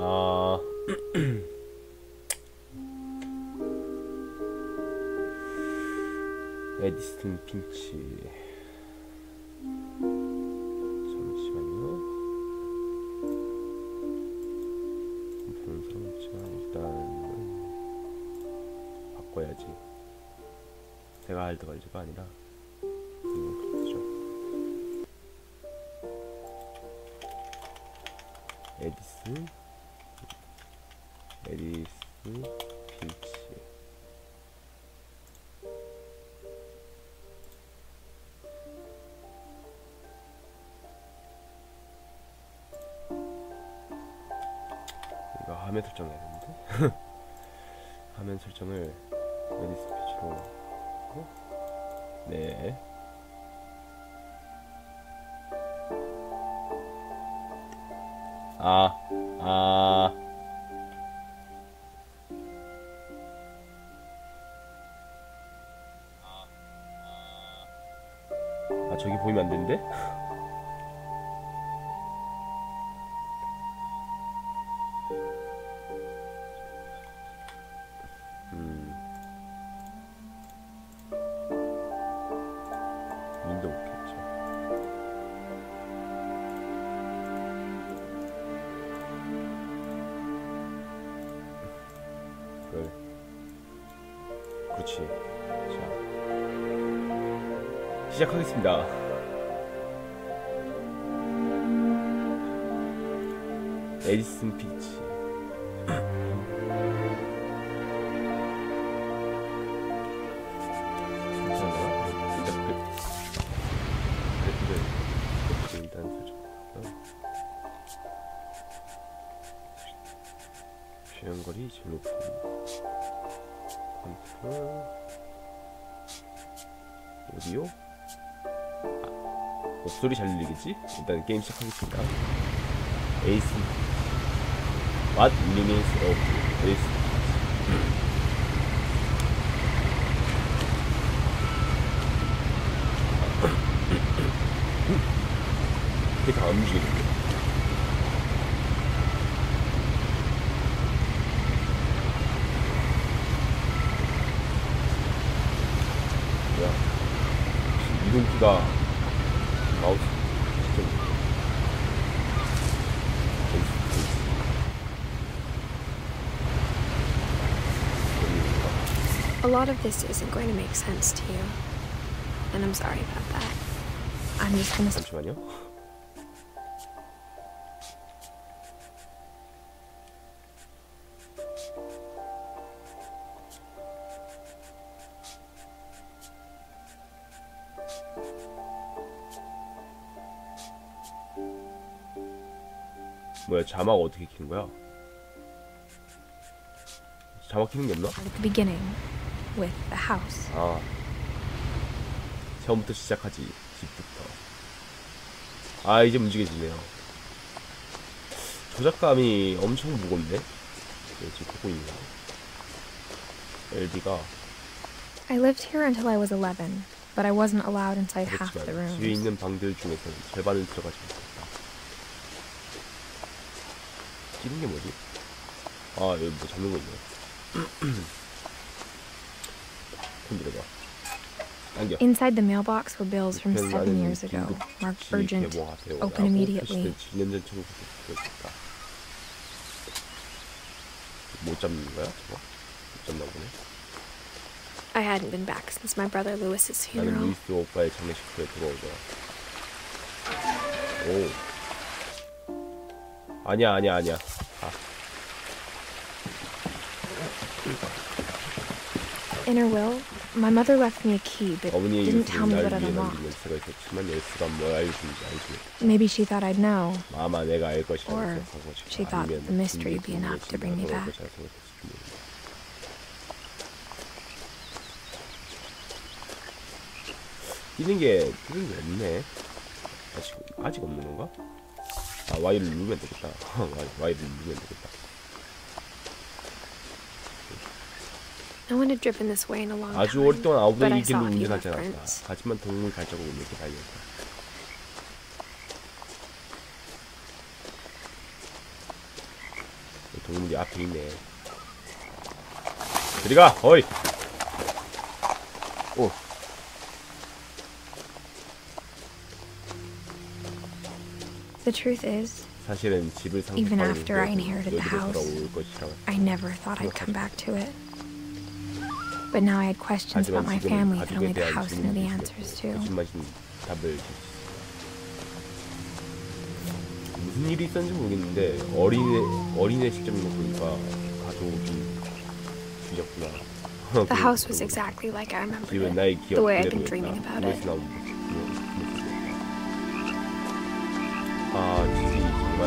아 에디슨 핀치. 잠시만요. 보는 사람 없지만 일단은 바꿔야지. 제가 할드걸즈가 아니라 그렇죠. 에디슨 핀치. 이거 화면 설정해야 되는데. 화면 설정을 에디슨 핀치로 하고. 네. 저기 보이면 안 되는데? 윈도우 캡처. 그렇지. 자, 시작하겠습니다. 에디슨 핀치. 일단 설정할까요? 주행거리 제일 높은 컨트롤 오디오. 목소리 잘 들리겠지? 일단 게임 시작하겠습니다. 에이스 What remains of 에이스. 이게 다 움직이는데. 뭐야? 이동키가 마우스 시점. A lot of this isn't going to make sense to you, and I'm sorry about that. I'm just gonna. 잠시만요. 뭐야, 자막 어떻게 키는 거야? 자막 키는 게 없나? At the beginning, with the house. 아, 처음부터 시작하지. 집부터. 아, 이제 움직여지네요. 조작감이 엄청 무겁네. 지금 보고 있는 거. LD가 I lived here until I was 11, but I wasn't allowed inside half the 그렇지만 뒤에 rooms. 있는 방들 중에서는 절반은 들어가지 못했다. 찍은 게 뭐지? 아, 여기 뭐 잡는 거 있네. 손 들어봐. 당겨. Inside the mailbox were bills from 7 years ago, marked urgent, open immediately. 못 잡는 거야? 저거? 못 잡나 보네. I hadn't been back since my brother Lewis's 나는 funeral. 루이스 오빠의 장례식후에 들어오더라. 오. 아니야. In her will, my mother left me a key, but 어머니의 didn't tell me 유서는 what 날 it 위해 남긴 unlocked. 열쇠가 있었지만 열쇠가 뭘 알려주는지 알지. Maybe she thought I'd know. 아마 내가 알 것이라고 Or 생각한 것이고, she thought 아니면 the mystery would be 진리의 enough to bring me 진리가 back. 돌아올 것이라 생각했을지 모른다. 뛰는 게 없네. 아직 없는 건가? 아, Y를 누르면 되겠다. Y를 누르면 되겠다. No one had driven this way in a long 아주 time, 오랫동안 but 아우베이 I 길로 saw a few 운전하지 않았다. footprints. 하지만 동물 발자국을 몇 개 발견했다. 동물이 앞에 있네. 저리가! 어이! 오. The truth is, 사실은 집을 even 상속하는 after I inherited the 여기로 house, 돌아올 것이라고. I never thought I'd come back to it. But now I had questions about my family that only the house knew the answers to. 거짓말인 답을 줄 수 있어. 무슨 일이 있었는지 모르겠는데 어린애 시점을 보니까 가족이 뒤졌구나. The house was exactly like I remembered 집은 it, 나의 기억 the way I'd been 그대로였다. dreaming about it. 꿈에서 나온 아, 집이 정말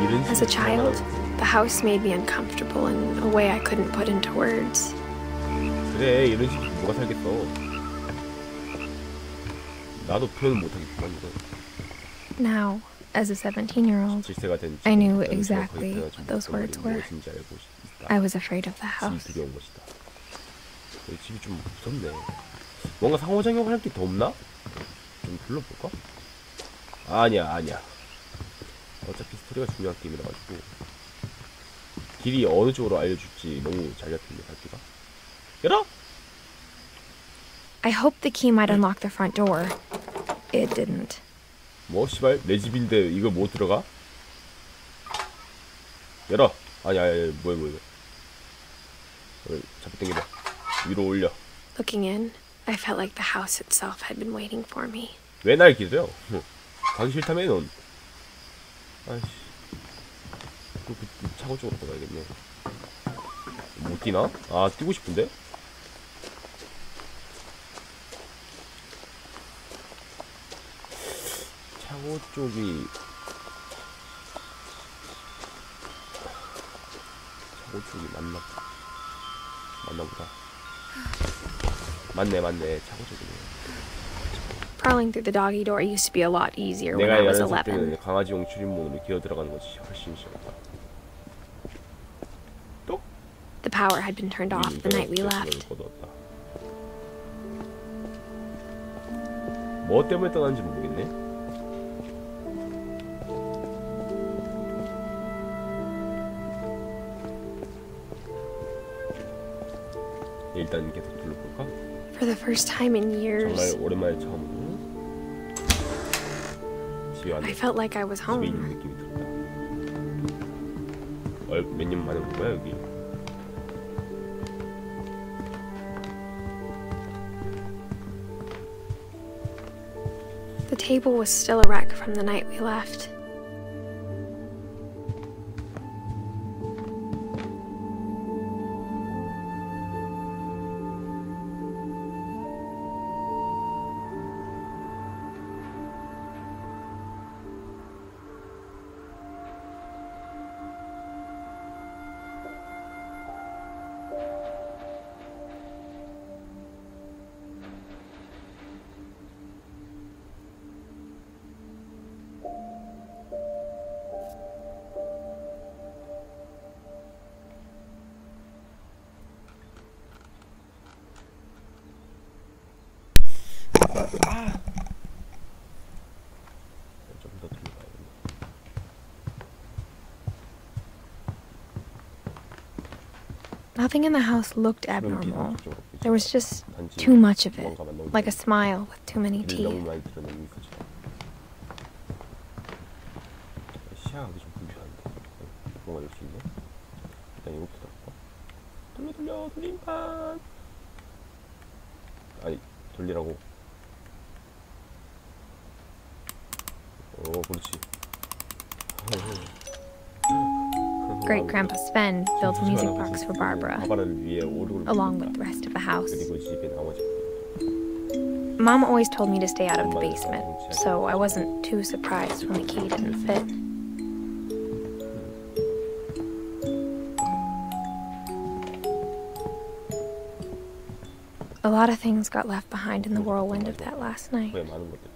이런 As a 집이 child, 살아나는- the house made me uncomfortable in a way I couldn't put into words. 그래, 이런 집이 누가 살겠어. 나도 표현 못하겠구만 이거. Now, as a 17-year-old, 7세가 된 I knew 나는 exactly 정확하게 what those words 말이 were. 무엇인지 알고 있다. I was afraid of the 집이 house. 두려운 것이다. 이 집이 좀 무섭네. 뭔가 상호작용을 할 게 더 없나? 좀 불러볼까? 아니야. 어차피 스토리가 중요한 게임이라 가지고 길이 어느 쪽으로 알려줄지 너무 잘 잡히네 갈피가. 열어! I hoped the key might unlock the front door. It didn't. 뭐 씨발 내 집인데 이거 못 들어가? 열어! 아니야 뭐야 잡고 당겨봐. 위로 올려. Looking in, I felt like the house itself had been waiting for me. 왜 날 기다려? 가기 싫다며 넌. 아이씨. 그 차고 쪽으로 가야겠네. 못 뛰나? 아 뛰고 싶은데? 차고 쪽이 맞나 보다. 맞네 차고 쪽이네. Crawling through the doggy door used to be a lot easier when I 내가 was 11살 11. 때는 강아지용 출입문으로 기어 들어가는 것이 훨씬 쉬웠다. 또? The power had been turned off the night we left. 뭐 때문에 떠났는지 모르겠네. 일단 계속 둘러볼까? For the first time in years, 정말 오랜만에 처음으로 집에 왔네. I felt like I was 집에 있는 home. 느낌이 들었다. 몇 년 만에 온 거야 여기? The table was still a wreck from the night we left. 좀더 들어가야겠네. Nothing in the house looked abnormal. 그쪽으로 There was just 단지 too much of it, 뭔가만 너무 like a smile with too many 길을 너무 teeth. 많이 드러내는 거지. 시야하기 좀 불편한데. 뭐가 될 수 있네. 일단 이거부터 할까? 돌림판. 아니 돌리라고. 그렇지. Great Grandpa Sven built a music box for Barbara, 바바라를 위해 오르골을 along with 불렀다. the rest of the house. 그리고 집에 나머지 Mom always told me to stay out of the basement, so I wasn't too surprised when the key didn't fit. A lot of things got left behind in the whirlwind of that last night. 후에 많은 것들.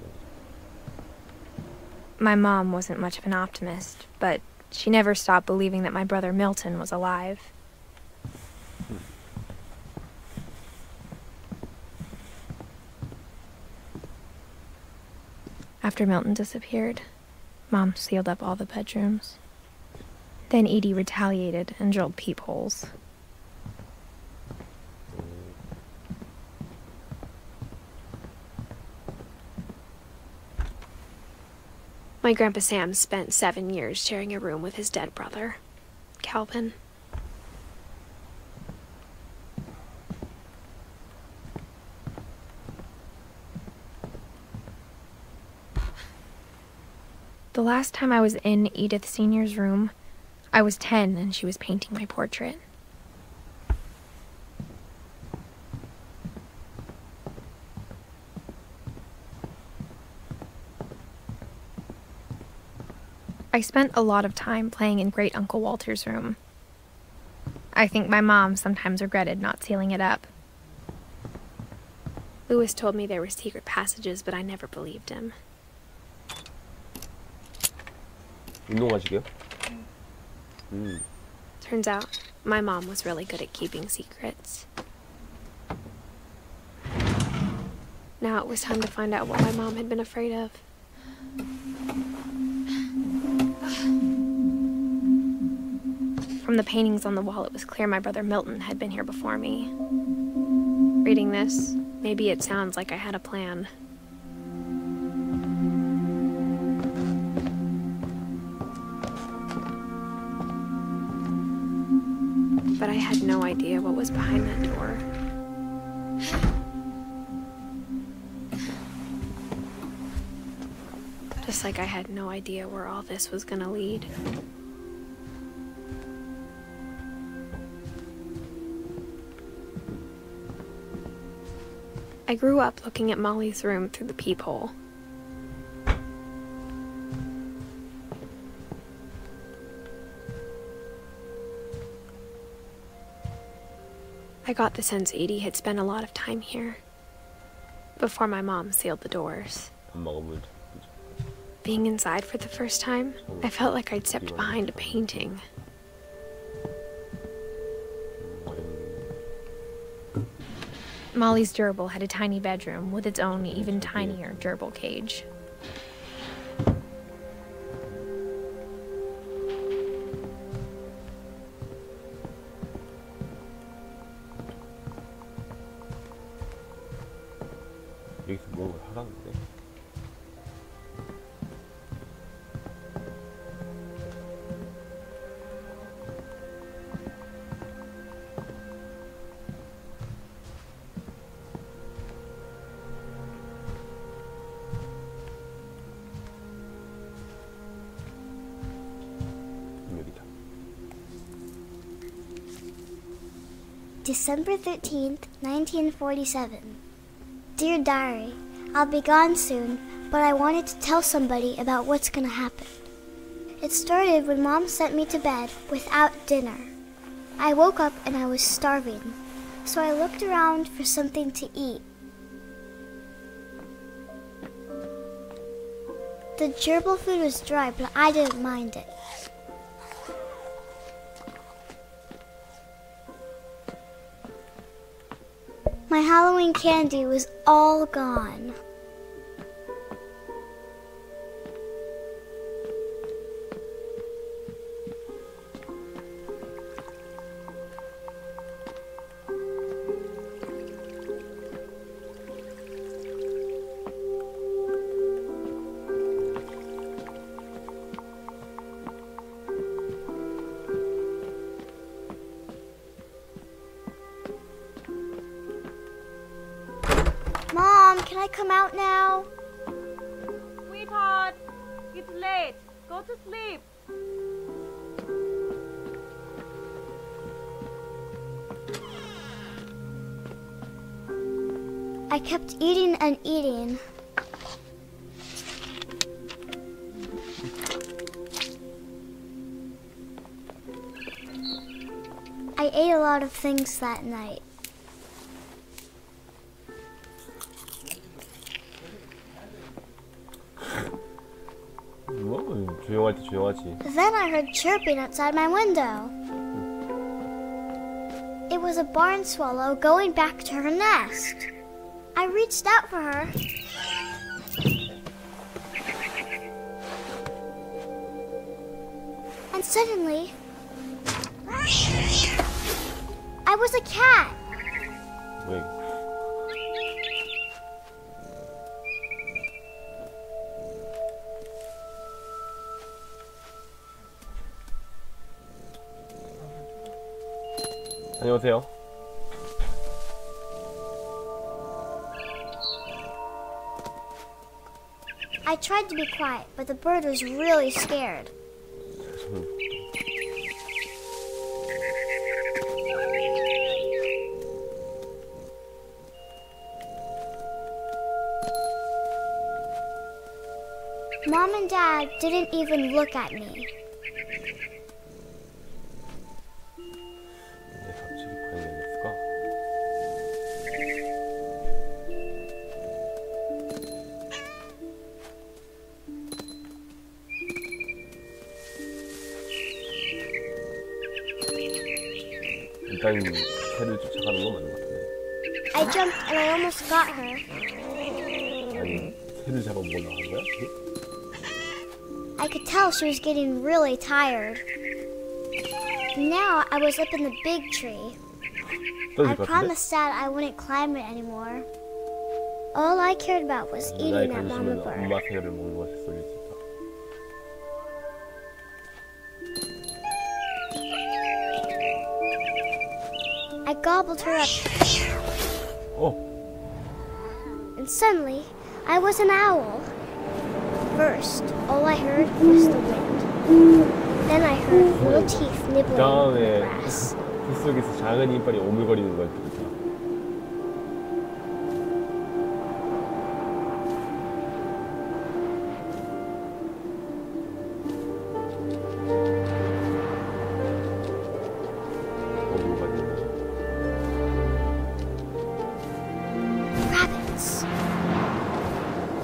My mom wasn't much of an optimist, but she never stopped believing that my brother Milton was alive. After Milton disappeared, Mom sealed up all the bedrooms. Then Edie retaliated and drilled peepholes. My Grandpa Sam spent 7 years sharing a room with his dead brother, Calvin. The last time I was in Edith Sr.'s room, I was 10 and she was painting my portrait. I spent a lot of time playing in Great Uncle Walter's room. I think my mom sometimes regretted not sealing it up. Louis told me there were secret passages, but I never believed him. 운동하시게요? Turns out, my mom was really good at keeping secrets. Now it was time to find out what my mom had been afraid of. From the paintings on the wall, it was clear my brother Milton had been here before me. Reading this, maybe it sounds like I had a plan. But I had no idea what was behind that door. Just like I had no idea where all this was gonna lead. I grew up looking at Molly's room through the peephole. I got the sense Edie had spent a lot of time here, before my mom sealed the doors. 밥 먹으면 Being inside for the first time, I felt like I'd stepped behind a painting. Molly's gerbil had a tiny bedroom with its own even tinier gerbil cage. 여기서 뭔가 하라는데. 여기다. December 13th, 1947. Dear Diary, I'll be gone soon, but I wanted to tell somebody about what's gonna happen. It started when Mom sent me to bed without dinner. I woke up and I was starving, so I looked around for something to eat. The gerbil food was dry, but I didn't mind it. My Halloween candy was all gone. Mom, can I come out now? Sweetheart, it's late. Go to sleep. I kept eating and eating. I ate a lot of things that night. 뭐 조용할 때 조용하지. Then I heard chirping outside my window. It was a barn swallow going back to her nest. I reached out for her. Suddenly, I was a cat. 왜? 안녕하세요. I tried to be quiet, but the bird was really scared. Mom and Dad didn't even look at me. 왜 갑자기 고양이가 됐을까? 일단 새를 쫓아가는 건 맞는 것 같은데. I jumped and I almost got her. 아니, 새를 잡아 뭐 나간 거야? I could tell she was getting really tired. Now I was up in the big tree. 떨어질 I 것 같은데? promised Dad I wouldn't climb it anymore. All I cared about was 나의 eating that mama 관심은 bird. 엄마 새를 먹는 것에 쏠려 있었다. I gobbled her up, 어, and suddenly I was an owl. First, all I heard was the wind. Then I heard little teeth nibbling the 다음에 grass. 풀 속에서 작은 이빨이 오물거리는 걸 들었다. 뭐가 되냐? Rabbits.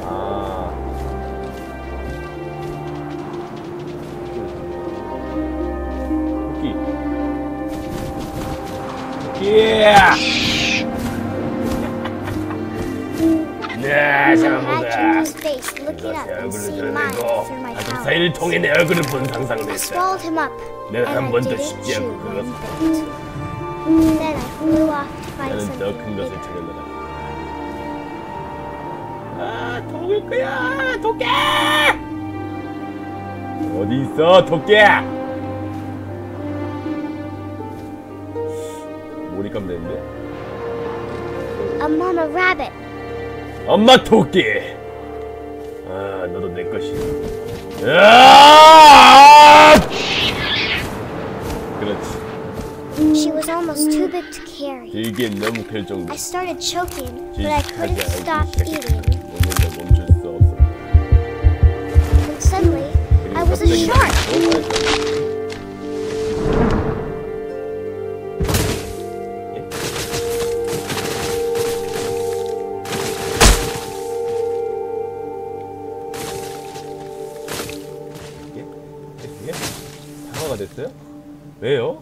아. 토끼. 네, I 잡아보자. had Jinjo's face looking up and 얼굴을 seeing mine 드러내고 through my 가슴 towel. 사이를 통해 내 얼굴을 본 상상을 I 했어. swallowed him up, 내가 and 한 I 번도 didn't 쉽지 chew 않고 one 그것을 bit. Then I flew off to find 나는 더 something 큰 것을 bigger. 찾는다. 아, 독일 거야, 토끼! 어디 있어, 토끼? 몰입감 되는데? A mama rabbit. 엄마 토끼! 아, 너도 내 것이야. 아! 그렇지. She was almost too big to carry. 되게 너무 클 정도. I started choking, but I couldn't 지식하지 stop 않기 eating. 먹는 걸 멈출 수 없어. And suddenly, I was a shark. 이게 상어가 됐어요? 왜요?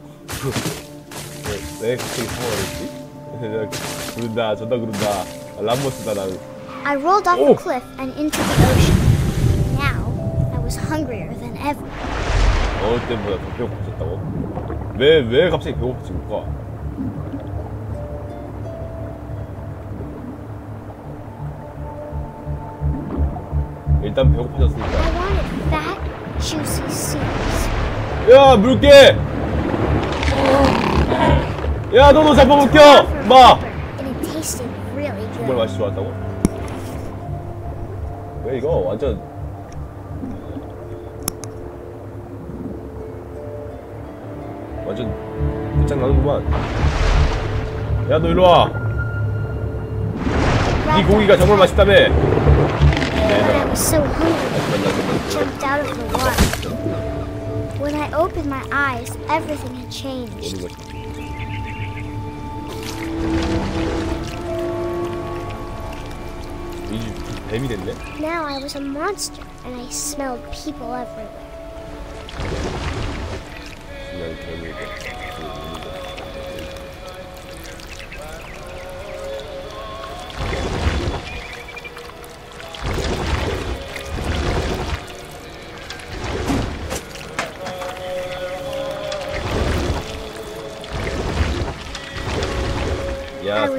왜 갑자기 상어가 됐지? 부른다, 전다 그런다. 람보스다 나는. I rolled off Oh. the cliff and into the ocean. Now, I was hungrier than ever. 어느 때보다 더 배고파졌다고? 왜 갑자기 배고파진 거야? 일단 I 배고파졌으니까. wanted fat, juicy seeds. 야, 물개! 야, 너도 잡아먹혀! 마! And it tasted really 정말 good. 맛이 좋았다고? 왜 이거 완전 끝장나는구만. 야, 너 일로와. 이 고기가 정말 맛있다며. But I was so hungry, I jumped out of the water. When I opened my eyes, everything had changed. 오는 거지. 이 뱀이 됐네? Now I was a monster, and I smelled people everywhere. 그냥 뱀이 돼.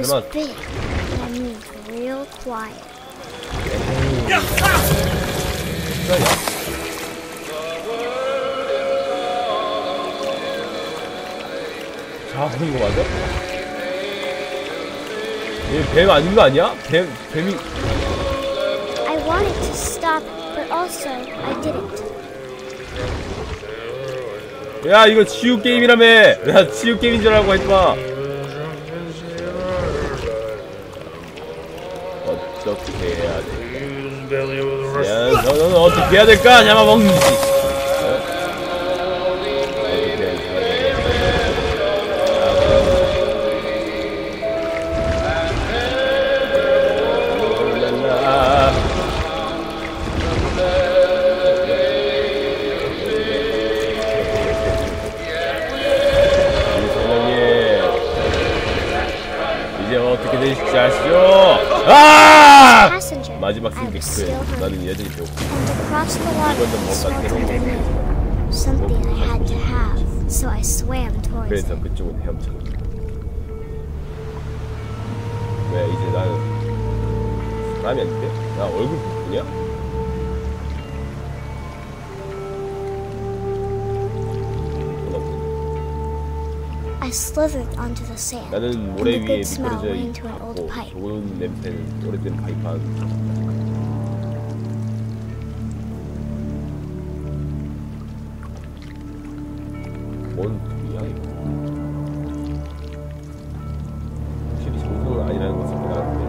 was 설마 big, but I mean real quiet. 자하는 거 맞아? 얘 뱀 아닌 거 아니야? 뱀이 I wanted to stop, but also I didn't. 야 이거 치유 게임이라며. 야 치유 게임인 줄 알고 했지마. 어떻게 해야 돼? 야 너는 어떻게 해야 될까? 잡아먹는지. 어떻게 되실지 아시죠? 아! Passenger, 마지막 I was 승객 still hungry. 나는 여전히 배고파. And across the water, I saw something new. Something I had to have, so I swam towards 그래서 it. 그쪽은 헤엄쳐가. 왜 이제 나는 사람이 안 돼? 나 얼굴 부분이야? I slithered onto the sand, 나는 and 모래 the 위에 good smell 미끄러져 went into an old 있고 pipe. 좋은 냄새는 오래된 파이프 안. 뭔 소리야 이거? 확실히 정성은 아니라는 것을 깨달았는데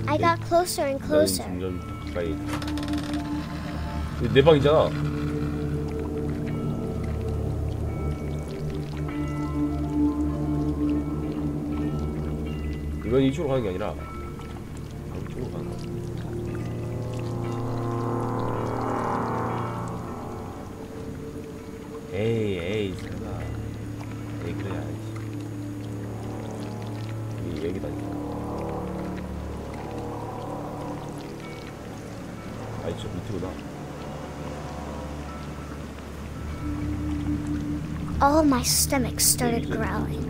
I got closer and 나는 closer. 점점 더 가까이. 이거 내 방이잖아. 이건 이쪽으로 가는 게 아니라 이쪽으로 가는 거야. 에이 설마. 에이 그래야 알지. 이 여기다니까. 아니 저 밑으로나. All my stomach started growling,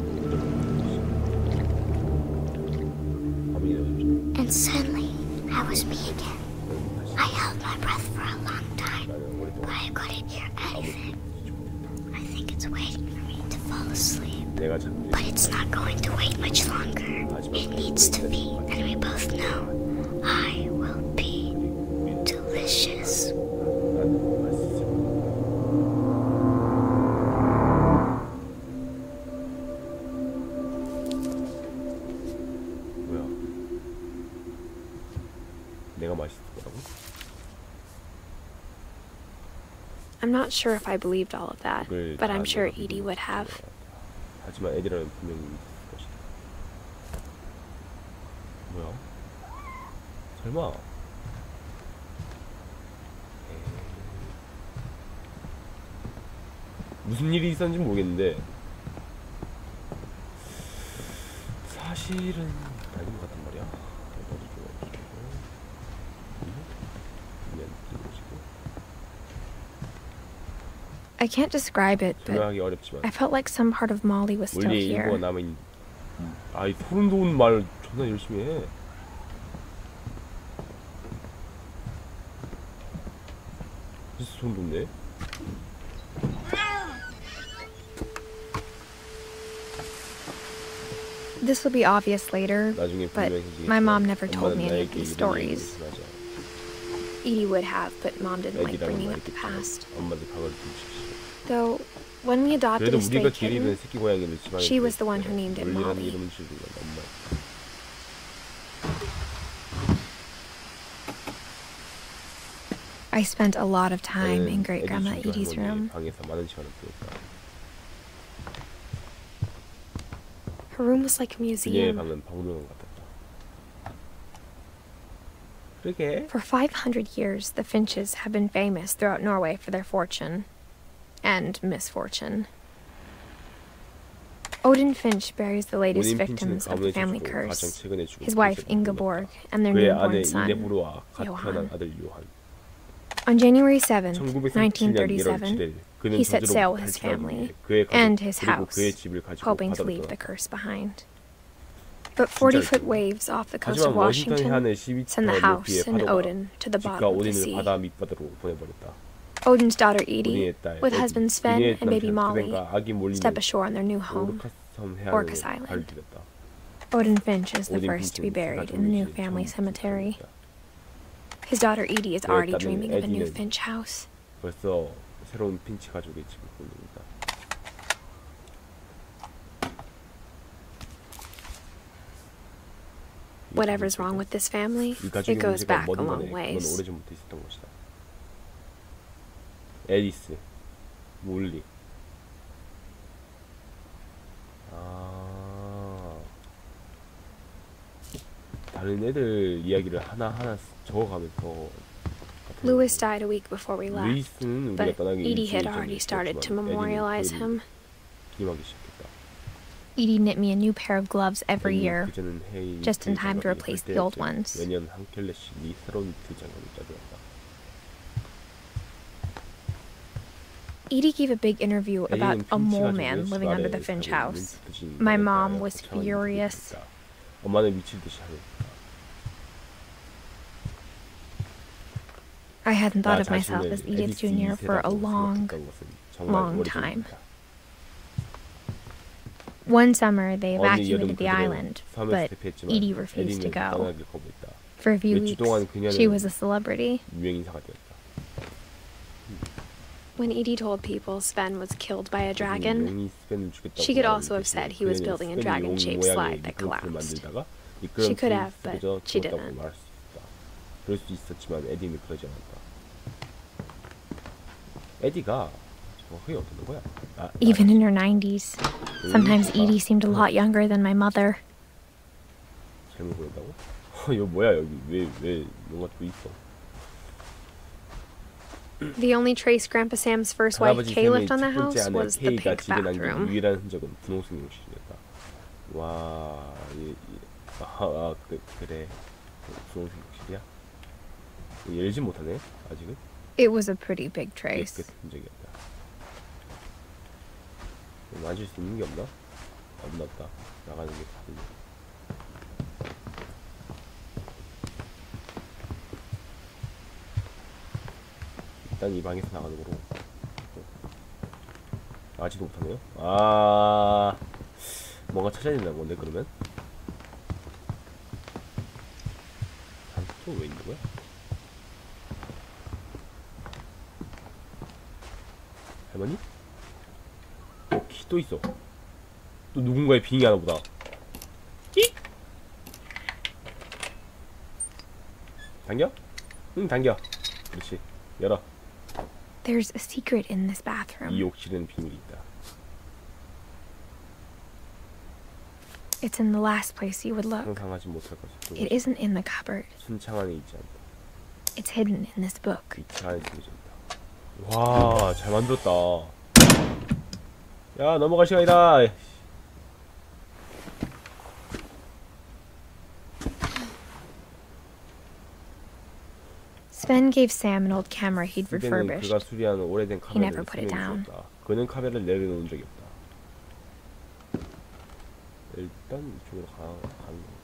and suddenly I was me again. I held my breath for a long time, but I couldn't hear anything. I think it's waiting for me to fall asleep, 내가 잠들. but it's not going to wait much longer. It needs to be, and we both know I will be delicious. 나는 맛있어. 뭐야? 내가 맛있을 거라고? I'm not sure if I believed all of that, 그걸 but 다 I'm sure 내가 Edie would have. 하지만 애들은 분명히 있을 것이다. 뭐야? 설마? 무슨 일이 있었는지 모르겠는데 사실은 아닌 것 같단 말이야. I can't describe it, but 설명하기 어렵지만 I felt like some part of Molly was still 원래 일부가 here. 남아있는. 아이 소름 돋는 말 존나 열심히 해. 진짜 소름 돋네. This will be obvious later, 나중에 but 분명해지겠지만 my mom never told 엄마는 me any 나에게 of these 이런 얘기를 stories. 하지 않아. Edie would have, but Mom didn't like 애기라는 bringing 말이 up the 있겠지만 past. 엄마들 과거를 훔치기. Though, when we adopted 그래도 a stray 우리가 기르는 kitten, 새끼 고양이를 지방에 she was the one who named it 물리라는 Molly. 이름을 지은 건 엄마. I spent a lot of time 나는 in Great 애기 Grandma 친구 Edie's 할머니 room. 방에서 많은 시간을 보냈다. Her room was like a 그녀의 museum. 방은 박물관 같았다. 그러게. For 500 years, the Finches have been famous throughout Norway for their fortune and misfortune. Odin Finch buries the latest 오딘 핀치는 victims of the 가문의 family 조주고 가장 curse, 최근에 죽은 his wife 핀치를 Ingeborg, and their 그의 아내 newborn son, 이네부르와 갓 태어난 Johan. 아들 요한. On January 7th, 1937년 1월 1937, 7일 그는 he set 저주로 sail with his 탈출하기 family 위해 그의 가족 and his 그리고 house, 그의 집을 가지고 hoping to 바다로 leave the 떠났다. curse behind. But 40-foot waves off the coast 하지만 of 워싱턴 Washington 해안의 sent 12m the house 높이의 and 파도가 Odin to the 집과 bottom of the 오딘을 sea. 바다 밑바다로 보내버렸다. Odin's daughter Edie, 오딘의 딸 with 에디, husband Sven 비니의 and baby 남편 Molly, 스벤과 아기 몰리는 step ashore on their new home. 오르카섬 Orcas 해안으로 Island. 발을 들였다. Odin Finch is the 오딘 first to be 핀치는 buried 세가 in the new 종류의 family 처음 cemetery. 발견됐다. His daughter Edie is already 딸은 dreaming of a new 에디는 Finch house. 벌써 새로운 핀치 가족의 집을 꾸립니다. Whatever's wrong with this family, 이 it 가족의 goes 문제가 back a 뭐든 long 간에 그건 ways. 오래전부터 있었던 것이다. 앨리스, 몰리. 다른 애들 이야기를 하나하나 적어가면서 Louis died a week before we left, 루이스는 우리가 but 떠나기 Edie 일주일 had 전에 already started to 죽었지만 memorialize 에디는 him. 그를 기념하기 시작했다. Edie knit me a new pair of gloves every 에디는 year, 그제는 헤이 just in 니트 time to 장갑이 replace 할 the old 때였지. ones. 매년 한 켤레씩 이 새로운 니트 장갑을 짜주었다. Edie gave a big interview about 에디는 a mole 핀치 man 가족의 living under the 집 Finch 아래 house. 눈 부진 My 인간에 mom 대하여 was 거창한 furious. 얘기를 했다. 엄마는 미칠 듯이 하였다. I hadn't thought of 나 myself 자신을 as Edith 에디스 Jr. for a 2세라고 long, 생각했던 것은 정말 long 오래전 time. 일이다. One summer, they 어느 여름 evacuated the 그들은 island, 섬에서 but 대피했지만 Edie refused to 에디는 go. 떠나길 거부했다. For a few 몇 주 weeks, 동안 그녀는 she was a celebrity. 유명 인사가 되었다. When Edie told people Sven was killed by a dragon, 용이 스벤을 죽였다고 she could 말하는 also have 대신에 said he was 그녀는 building a 스벤이 dragon-shaped 용 slide 모양의 that 미끄럼틀을 collapsed. 만들다가 She could have, but 미끄럼틀이 she 죽었다고 didn't. 말할 수 있다. 그럴 수 있었지만 에디는 그러지 않았다. 에디가 정확하게 어떤 거야? Even in her 90s. Sometimes Edie seemed a lot younger than my mother. 잘못 보였다고? 이거 뭐야 여기 왜 뭔가 또 있어? The only trace Grandpa Sam's first wife 할아버지 Kay 샘의 left on the 첫 번째 house 아내 was the K가 pink 집에 남긴 bathroom. 유일한 흔적은 분홍색 욕실이었다. 와, 그래. 분홍색 욕실이야? 열지 못하네 아직은. It was a pretty big trace. 깨끗 흔적이었다. 만질 수 있는 게 없나? 없다. 나가는 게 다르네. 일단 이 방에서 나가는 거로. 아직도 못하네요. 뭔가 찾아야 된다는 건데 그러면? 또 왜 있는 거야? 할머니? 키 또 있어. 또 누군가의 빙이 하나 보다. 끼? 당겨? 응, 당겨. 그렇지. 열어. There's a secret in this 이 bathroom. 욕실에는 비밀이 있다. It's in the last place you would look. 상상하지 못할 것이 It isn't in the cupboard. 순창 안에 있지 않다. It's hidden in this book. 이 차 안에 숨겨져 있다. 와, 잘 만들었다. 야, 넘어갈 시간이다. Sven gave Sam an old camera he'd 그때는 refurbished. 그가 수리한 오래된 He never 카메라를 put it down. 수리했다. 그는 카메라를 내려놓은 적이 없다. 일단 이쪽으로 가는 거.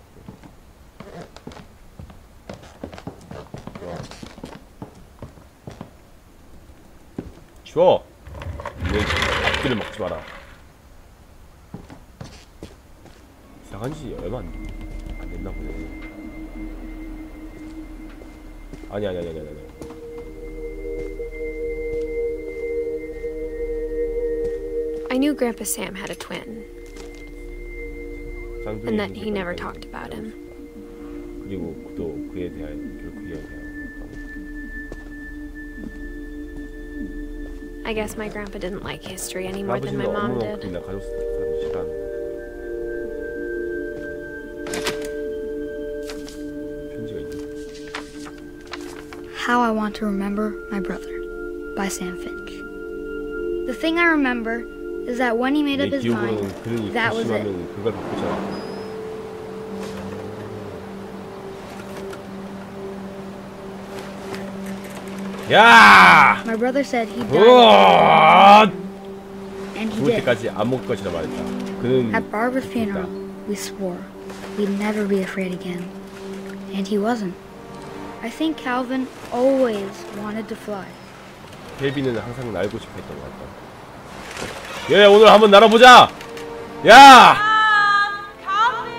좋아. 내 앞길을 막지 마라. 이상한 지 얼마 안 됐나 보네. 아니. I knew Grandpa Sam had a twin, 쌍둥이 and that he 형제가 never 있다는 talked 걸 about 알고 him. 싶다. 그리고 그도 그에 대하여 결코 이야기하지 않았다고. I guess my grandpa didn't like history any more than 아버지는 my mom did. 어머니나 가족 사람이 싫어하는 편지가 있네. How I Want to Remember My Brother by Sam Finch. The thing I remember is that when he made 내 up his mind, 기억으로는 그는 that was it. 결심하면 그걸 바꾸지 않았다. 야! My brother said he died, 우와! and he 죽을 did. 때까지 안 먹을 것이라 말했다. 그는 At Barbara's funeral, we swore we'd never be afraid again. And he wasn't. I think Calvin always wanted to fly. 켈빈은 항상 날고 싶어 했던 것 같다. 예, 오늘 한번 날아보자! 야! Calvin,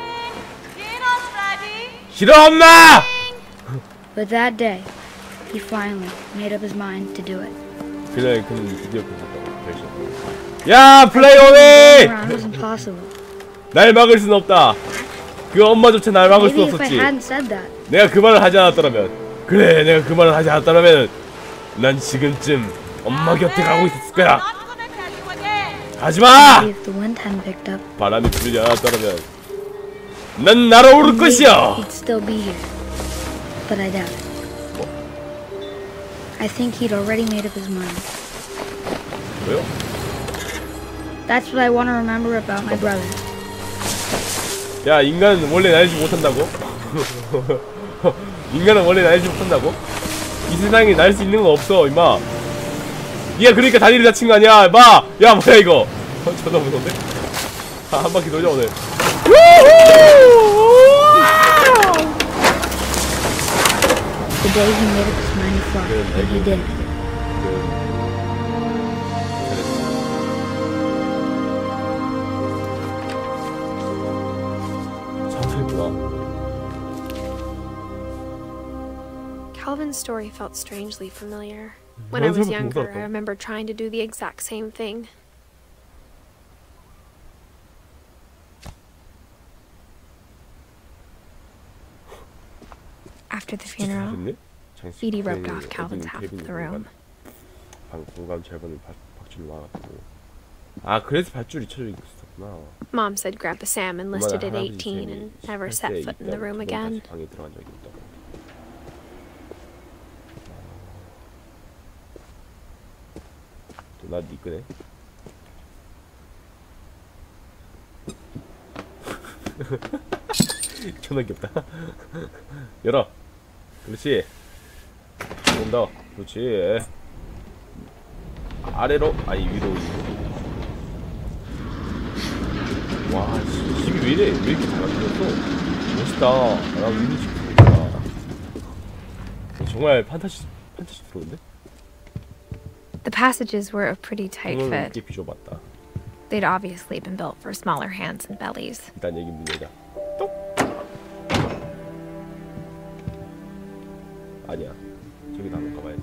dinner's ready. 싫어, 엄마! But that day, he finally made up his mind to do it. 그날 그는 드디어 그랬다고 결심했다. 야, 플레이 어웨이! Around was impossible. 날 막을 순 없다. 그 엄마조차 날 막을 수 Maybe if I 없었지. hadn't said that, 내가 그 말을 하지 않았더라면, 그래, 내가 그 말을 하지 않았더라면 난 지금쯤 엄마 곁에 가고 있었을 거야. Not gonna tell you again. 하지마! maybe if the wind hadn't picked up, 바람이 불지 않았더라면 난 날아오를 것이야. he'd still be here. But I doubt it. 뭐? I think he'd already made up his mind. 왜요? That's what I want to remember about my brother. 야, 인간은 원래 날지 못한다고? 인간은 원래 날지 못한다고? 이 세상에 날 수 있는 건 없어, 임마. 니가 그러니까 다리를 다친 거 아니야, 임마. 야, 뭐야 이거? 존나 무서운데? 한 바퀴 돌자 오늘. The day he made up his mind to fly, and he did. Calvin's story felt strangely familiar. When I was younger, I remember trying to do the exact same thing. After the funeral, Edie roped off Calvin's half of the room. 아, 그래서 밧줄이 쳐져 있었구나. Mom said Grandpa Sam enlisted at 18 and never set foot in the room again. 방에 들어간 적이 있다고. 또 나 니꺼네. 존나 귀엽다. 열어. 그렇지. 좀 더. 그렇지. 아래로, 아니 위로. 와, 집이 왜 이래? 왜 이렇게 잘 만들었어? 멋있다. 나 위로 집이니까. 정말 판타지스러운데? The passages were a pretty tight 오늘 fit. 이렇게 비춰봤다. They'd obviously been built for smaller hands and bellies. 일단 얘기 문제자. 아니야. 저기다 한번 가봐야지.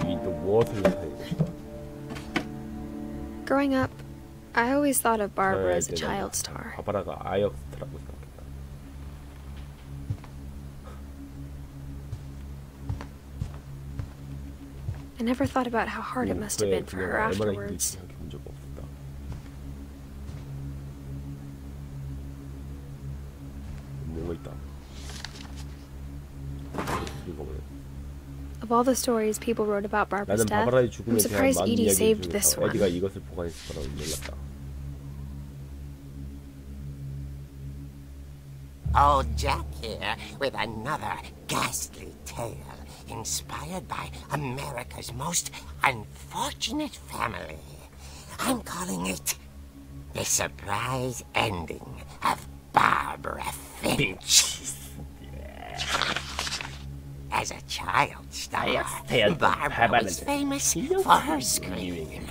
이 또 무엇을 나타내는 것이다. Growing up, I always thought of Barbara as a child star. 바바라가 아역스트라고 생각했다. I never thought about how hard it must have been for her 얼마나 afterwards. 힘들지 생각해본 적 없었다. 뭐가 있다. 읽어보네. Of all the stories people wrote about Barbara's 나는 death, 바바라의 I'm 죽음에 대한 surprised 많은 Edie 이야기를 saved this 중에서 에디가 one. 이것을 보관했을 거라고 몰랐다. Old Jack here with another ghastly tale inspired by America's most unfortunate family. I'm calling it The Surprise Ending of Barbara Finch. As a child star, Barbara was famous for her scream.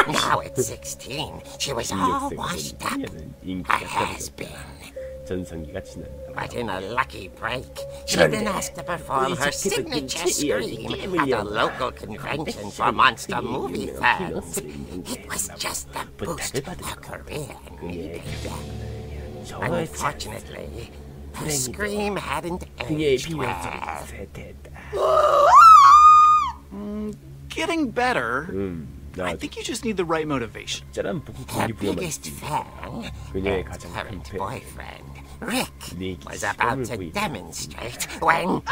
Now at 16, she was all washed up, a has-been. 전성기가 지났다. But in a lucky break, she'd been asked to perform her signature scream at a local convention for monster movie fans. It was just a boost her career needed. Unfortunately, her scream hadn't aged well. Getting better. I think you just need the right motivation. 짠한 Her biggest fan 그녀의 and 가장 큰 current 팬. boyfriend, Rick, 네 was about to 보이고. demonstrate when...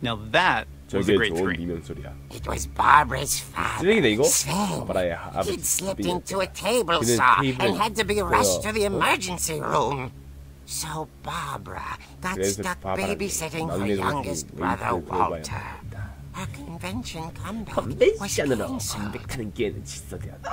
Now that was a 저게 great 좋은 scream. 비명 소리야. It was Barbara's father. 쓰레기네 이거? Sven. 아빠라의 아버지. He'd slipped into a table 그는 saw 테이블에 and had to be rushed to the 어? emergency room. So Barbara got 그래서 stuck 바바라는 babysitting her 막내 youngest 동생이 brother 웨이트를 들어봐야 Walter. Her convention comeback was 컨벤션으로 canceled. 컴백하는 게는 질서대한다.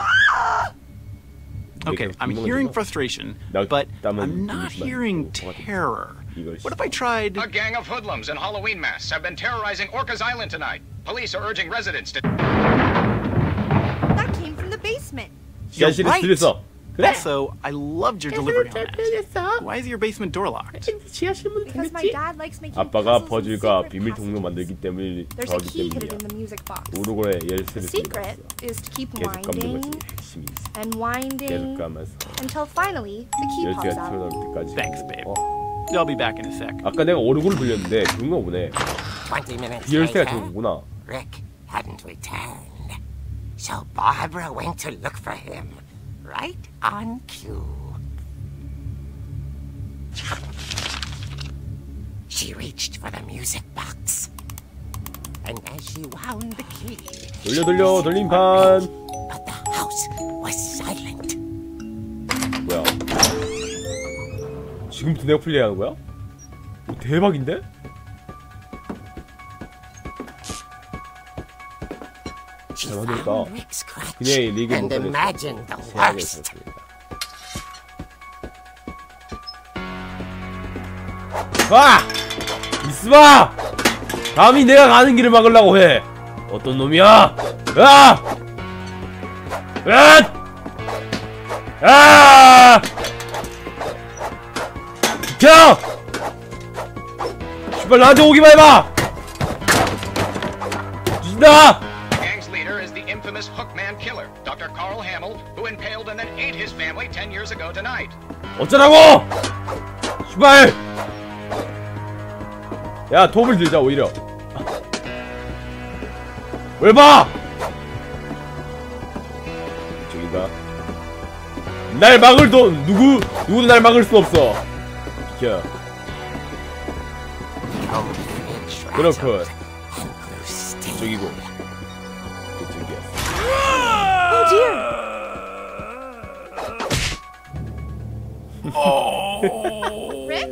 Okay, I'm hearing frustration, 나 but 땀은 I'm not 눈물만 hearing 흘리고 뭐가 terror. 이걸 What if I tried... A gang of hoodlums in Halloween masks have been terrorizing Orcas Island tonight. Police are urging residents to... That came from the basement. You're 지하실에 right. 들렸어. 그래? Also, I loved your delivery on that. Why is your basement door locked? 지하실 문 Because my 닫혔지? dad likes making 아빠가 puzzles and 퍼즐과 secret 비밀 통로 passages. 만들기 때문에 There's a 저기 key hidden 때문이야. in the music box. 우르고의 The 열쇠를 secret 들어갔어. is to keep 계속 감는 winding 거지. 열심히 and 계속 winding 감아서 until finally the key pops 열쇠가 out. 튀어나올 때까지. Thanks, babe. 어. I'll be back in a sec. 아까 내가 오르고를 돌렸는데 그런가 보네. 20 minutes 그 열쇠가 later, 저거구나. Rick hadn't returned. So Barbara went to look for him, right on cue. She reached for the music box. And as she wound the key, 돌려 돌림판. but the house was silent. 뭐야? 지금부터 내가 플레이하는 거야? 오, 대박인데? She 잘 만들었다. found Rick's scratch 그녀의 리그 and 목걸이에서 imagined the 세하게 worst. 살펴본다. 아! 이스마! 감히 내가 가는 길을 막으려고 해. 어떤 놈이야? 아! 아! 아! 비켜! 씨발 나한테 오기만 해봐! 뒤진다! The gang's leader is the infamous Hookman killer, Dr. Carl Hamill, who impaled and then ate his family 10 years ago tonight. 어쩌라고! 씨발! 야, 톱을 들자, 오히려. 왜 봐! 저기가. 날 막을 누구도 날 막을 수 없어. 비켜. 그렇군. 저기고. 그쪽이야. Oh dear! Rick?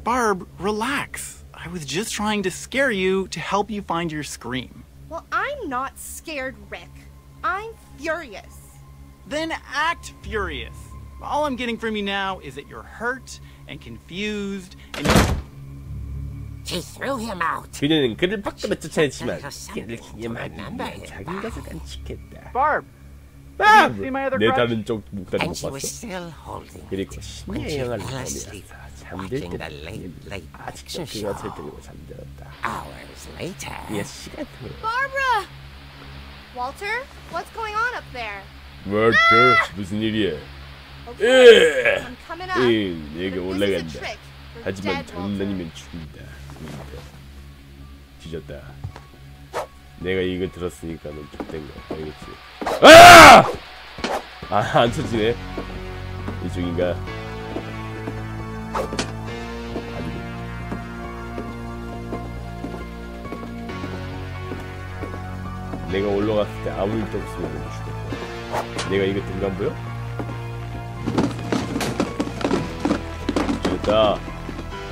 Barb, relax. I was just trying to scare you to help you find your scream. Well, I'm not scared, Rick. I'm furious. Then act furious. All I'm getting from you now is that you're hurt and confused and She threw him out. 그녀는 그를 밖으로 쫓아냈지만 그를 기념하기 위해 작은 것을 간직했다. Barb, 아! see my other 내 crutch? 다른 쪽 목다리 And 못 she was 봤어. still holding 그리고 when 심야의 she 영화를 fell asleep, 보면서 잠들 watching the 때는 late 아직도 picture 그것을 show. 들고 잠들었다. Hours later, 그의 시간 흐르. Barbara! Walter, what's going on up there? 월터 무슨 일이야? Okay, I'm coming up. 내가 But this is a 올라간다. trick for 하지만 dead Walter. 장난이면 죽는다. 뒤졌다. 내가 이거 들었으니까는 죽된 거 알겠지? 아! 안 쳐지네. 이쪽인가? 아니고. 내가 올라갔을 때 아무 일도 없으면 죽었다. 내가 이거 든 거 안 보여? 죽었다.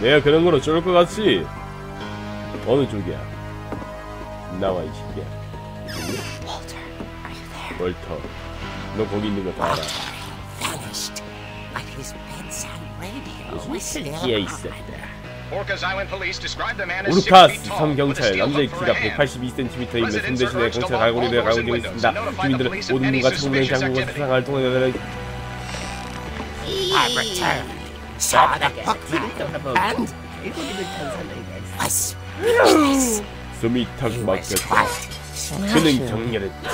내가 그런 걸 어쩔 것 같지? 어느 쪽이야? 나와 이 새끼야. Walter, are you there? 월터, 너 거기 있는 거 다 알아. Vanished, but his bedside radio was 무슨 still 새끼야 on. 있었다. Orcas Island police describe the man as 6 오르카스 feet tall with a 경찰 steel 남자의 hook for a 키가 hand. 182cm이며 손 Residents are 대신에 urged to 경찰 lock all 가구리를 doors 가고 and windows 있습니다. and notify the 주민들은 police of 모든 any 문과 청소년 suspicious 장부가 activity. 수상을 통해 Barbara turned, saw the hookman, and was speechless. 숨이 턱 He was 막혔다. quite 그는 smashing. 정렬했다.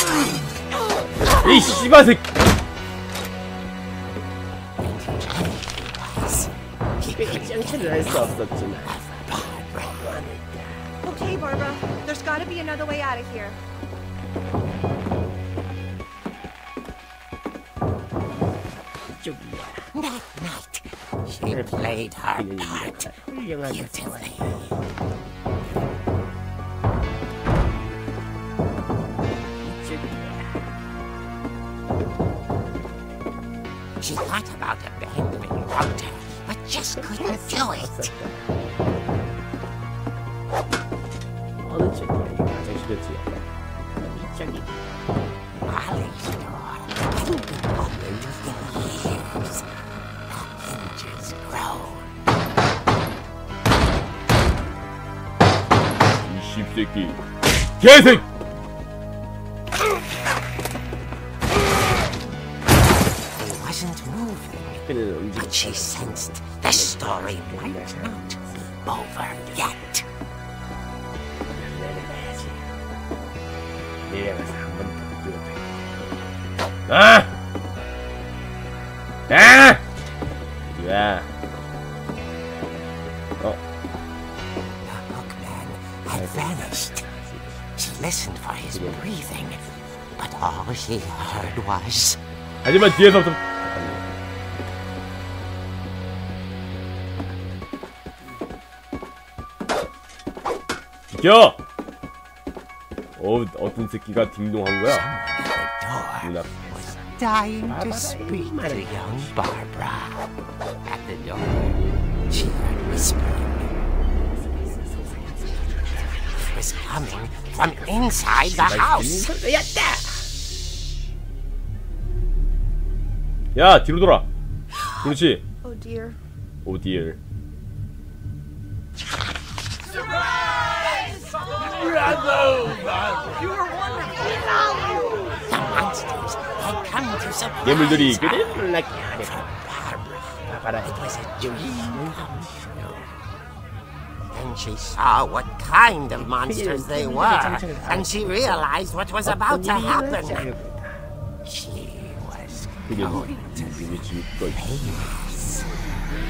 이 씨발 새끼! 짱치를 할 수 없었지만 Okay, Barbara. There's got to be another way out of here. That night, she played her part beautifully. thought about abandoning Walter, but just couldn't do it. 어느 쪽이 가장 싫었지? 이쪽이. Molly's door hadn't been opened in years. The hinges groaned. 이 씹새끼. 개새끼! He wasn't moving, but she sensed the story might not be over yet. 내려가서 한번 더 뛰어봐. 아! 아! 이리와. The hookman had vanished. She listened for his breathing, but all she heard was... 하지만 뒤에서부터 비켜! 어떤 새끼가 딩동한 거야? 문 앞. was dying to speak to young Barbara. At the door, she heard whispering. It was coming from inside the house. 야, 뒤로 돌아. 그렇지. Oh dear. 오 디얼. The monsters had come to surprise 괴물들이 her. 그대를 낳게 하려. Barbara, it was a dream come true. Then she saw what kind of monsters they were, and she realized what was about to happen. She was going to pass.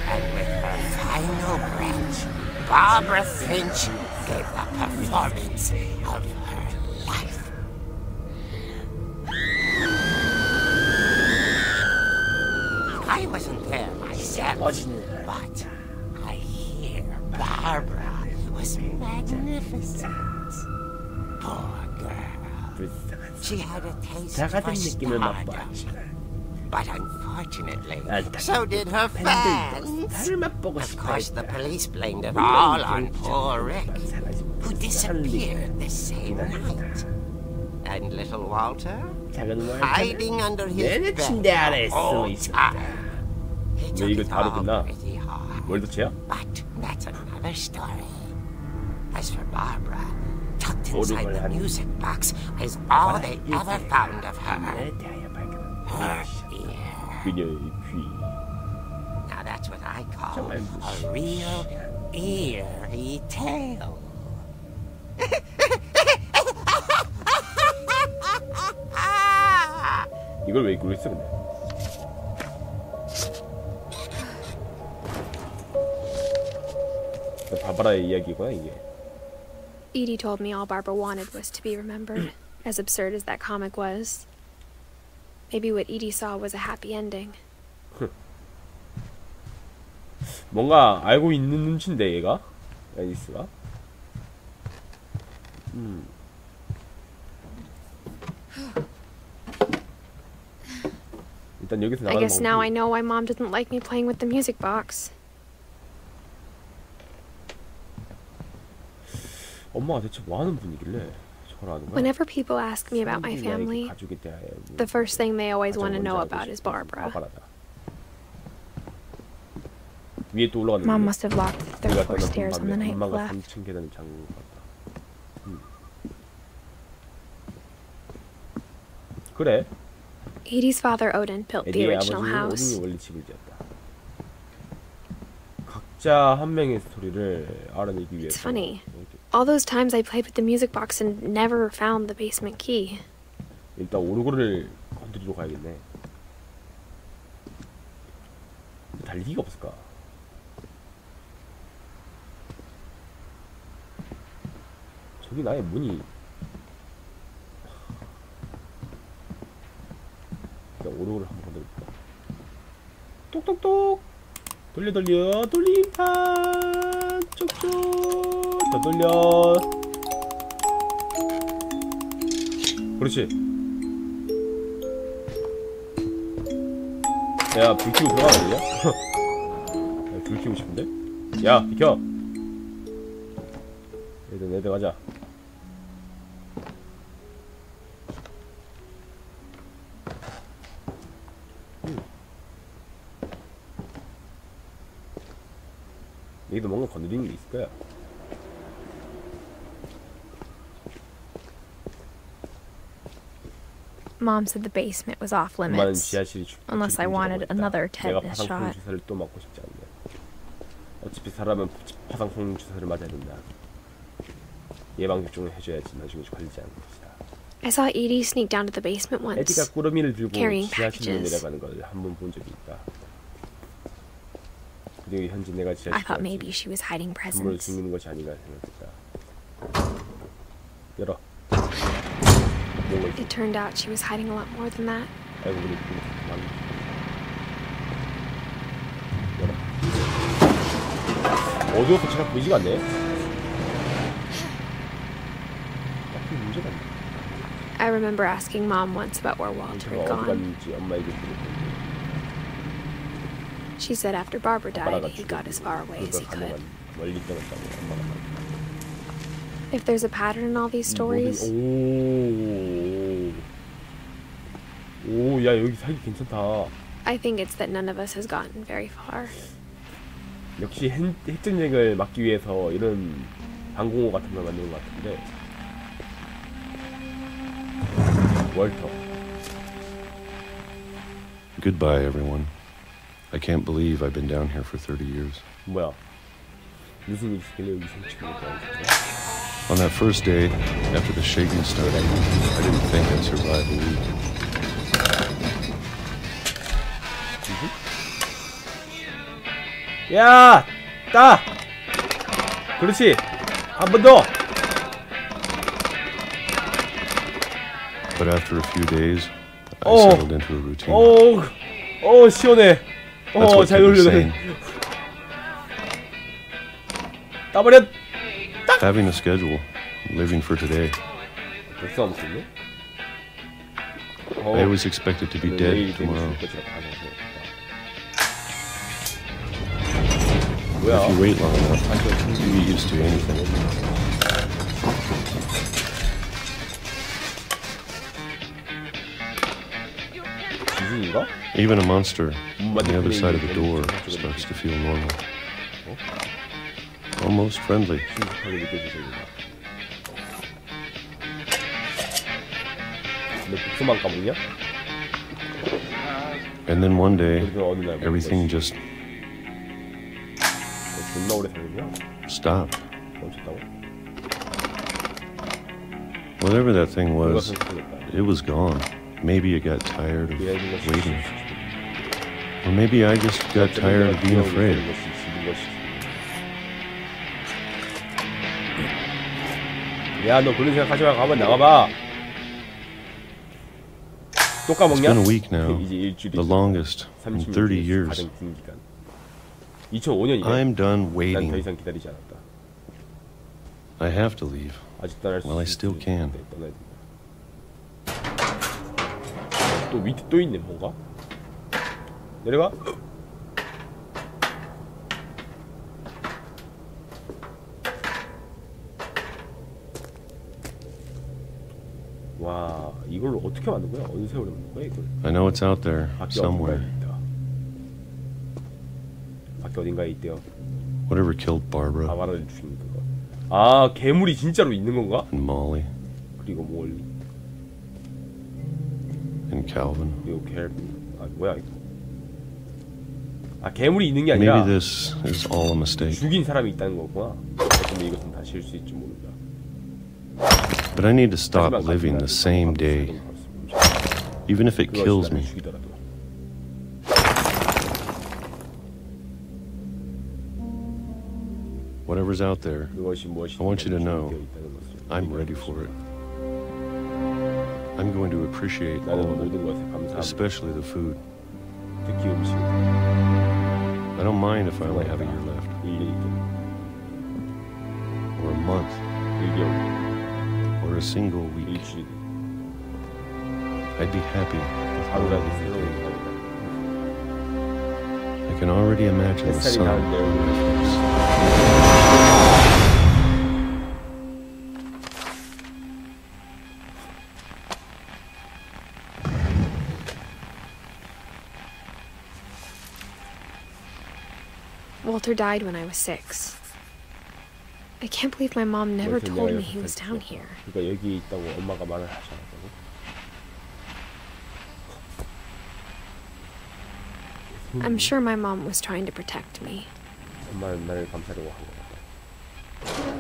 And with her final breath, Barbara Finch gave the performance of her life. I wasn't there myself, but I hear Barbara was magnificent. Poor girl. She had a taste for stardom. But unfortunately, so did her fans. Of course, the police blamed it all on poor Rick, who disappeared the same night. And little Walter, hiding under his bed the whole time. He took 이거 it 바로 all 끝나. pretty hard. 월드체야? But that's another story. As for Barbara, tucked inside the music box is all they ever found of her. Her ear. 그녀의 귀. Now that's what I call a real eerie tale. 이걸 왜 이걸로 했어 근데? 바바라의 이야기구나 이게. Edie told me all Barbara wanted was to be remembered, as absurd as that comic was. Maybe what Edie saw was a happy ending. 뭔가 알고 있는 눈치인데 얘가? 앨리스가? 일단 여기서 I 나가는 guess now I 방법이 know why Mom didn't like me playing with the music box. 엄마가 대체 뭐 하는 분이길래 저걸 하는 거야? Whenever people ask me about my 사람들이 family, 가족에 대하여 뭐 the first thing they always want to 가장 know 먼저 about 알고 is 싶은 Barbara. 바바라다. 위에 또 올라가는 Mom must have locked the third 우리가 floor 떠난 stairs on the 밤에 night we 엄마가 left. 3층 계단을 잠근 것 같다. 그래. Edie's father Odin built the 에디의 original 아버지는 house. 오딘이 원래 집을 지었다. 각자 한 명의 스토리를 알아내기 위해서. It's funny. All those times I played with the music box and never found the basement key. 일단 오르골을 건드리러 가야겠네. 달리기가 없을까? 저기 나의 문이 일단 오르골을 한번 건드려볼까? 똑똑똑 돌려 돌림판 쪽쪽 더 돌려. 그렇지. 야, 불 켜고 들어가야 되냐? 야, 불 켜고 싶은데? 야, 비켜! 애들 가자. 여기도 뭔가 건드리는 게 있을 거야. Mom said the basement was off 엄마는 limits, 지하실이 unless I wanted another 내가 tetanus 파상풍 shot. 주사를 또 맞고 싶지 않네. 어차피 사람은 파상풍 주사를 맞아야 된다. 예방접종을 해줘야지 나중에 걸리지 않는 것이다. I saw Edie sneak down to the basement 에디가 once. 꾸러미를 들고 carrying 지하실로 packages. 내려가는 걸 한 번 본 적이 있다. 그리고 현재 내가 I 지하실에 thought maybe she was hiding 선물을 presents. 숨기는 것이 아닌가 생각했다. 열어. 뭔가 있어. It turned out she was hiding a lot more than that. 아이고 우리 막 열어. 어두워서 잘 보이지가 않네. 딱히 문제가 없네. I remember asking Mom once about where Walter 제가 had 어디 gone. 갔는지 엄마에게 물었는데 She said after Barbara 아빠가 died, he got as far away as he 그걸 could. 가능한 멀리 떠났다고 엄마가 말했다. If there's a pattern in all these stories, 오, 야 여기 살기 괜찮다. I think it's that none of us has gotten very far. 역시 핵전쟁을 막기 위해서 이런 방공호 같은 걸 만드는 것 같은데. 월터. Goodbye, everyone. I can't believe I've been down here for 30 years. 뭐야? 무슨 일이 있길래 여기 생치고 있다는 거야? On that first day, after the shaking started, I didn't think I'd survive a week. 야! 따! 그렇지! 한 번 더! But after a few days, I Oh. settled into a routine. 오, 시원해. That's what 잘 kept me 돌려. sane. 따버려! Having a schedule, living for today. 벌써 안 먹겠네? I was expected to be dead tomorrow. 뭐야? If you wait long enough, you get used to anything. 지진인가? Even a monster on the other side of the door starts to feel normal. Almost friendly. 신속하게 느껴지십니다. 너 복수만 까먹냐? And then one day, 그래서 어느 날 everything just 존나 오래 살겠냐? stopped. 멈췄다고? Whatever that thing 누가 was, 선택했다. it was gone. Maybe it got tired of 미래의 것이 waiting. Or maybe I just got tired of being afraid. 야, 너 그런 생각하지 말고 한번 나가봐. 또 It's 까먹냐? been a week now, 이제 일주일이 the longest in 30 years. 가장 긴 기간. 2005년이래. I'm done 난 더 waiting. 이상 기다리지 않았다. I have to leave. 아직 떠날 수 Well, I still can. 떠나야 된다. 또 밑에 또 있네 뭔가? 내려가. 와, 이걸 어떻게 만든 거야? 어느 세월에 만든 거야 이걸? I know it's out there 밖에 어딘가에 somewhere. 있다. 밖에 어딘가에 있대요. Whatever killed Barbara 아바라를 죽인 그거. 아, 괴물이 진짜로 있는 건가? and Molly 그리고 몰리, and Calvin. 그리고 켈빈. 아, 뭐야 이거? 아, 괴물이 있는 게 Maybe 아니라 this is all a mistake. 죽인 사람이 있다는 거구나. 근데 이것은 다 실수일지 모른다. But I need to stop 하지만 living the same day, even if it 그것이 kills 나를 me. 죽이더라도. Whatever's out there, 그것이 무엇이든 I want you to know 준비되어 있다는 것을 I'm 우리가 ready for it. I'm going to appreciate all 나는 of it, 모든 것에 감사합니다. especially the food. 특히 음식. I don't mind if I only have a year left, 1년 있든 or a month, 1개월, or a single week. 일주일, I'd be happy with 하루라도 however 새로운 many days. 삶이다. I can already imagine the 햇살이 sun. 닿는데 Walter died when I was 6. I can't believe my mom never 월터 told 내가 me he was 옆에 down 있었다. here. 그러니까 여기 있다고 엄마가 말을 하지 않았다고? I'm sure my mom was trying to protect me. 엄마는 나를 감싸려고 한 것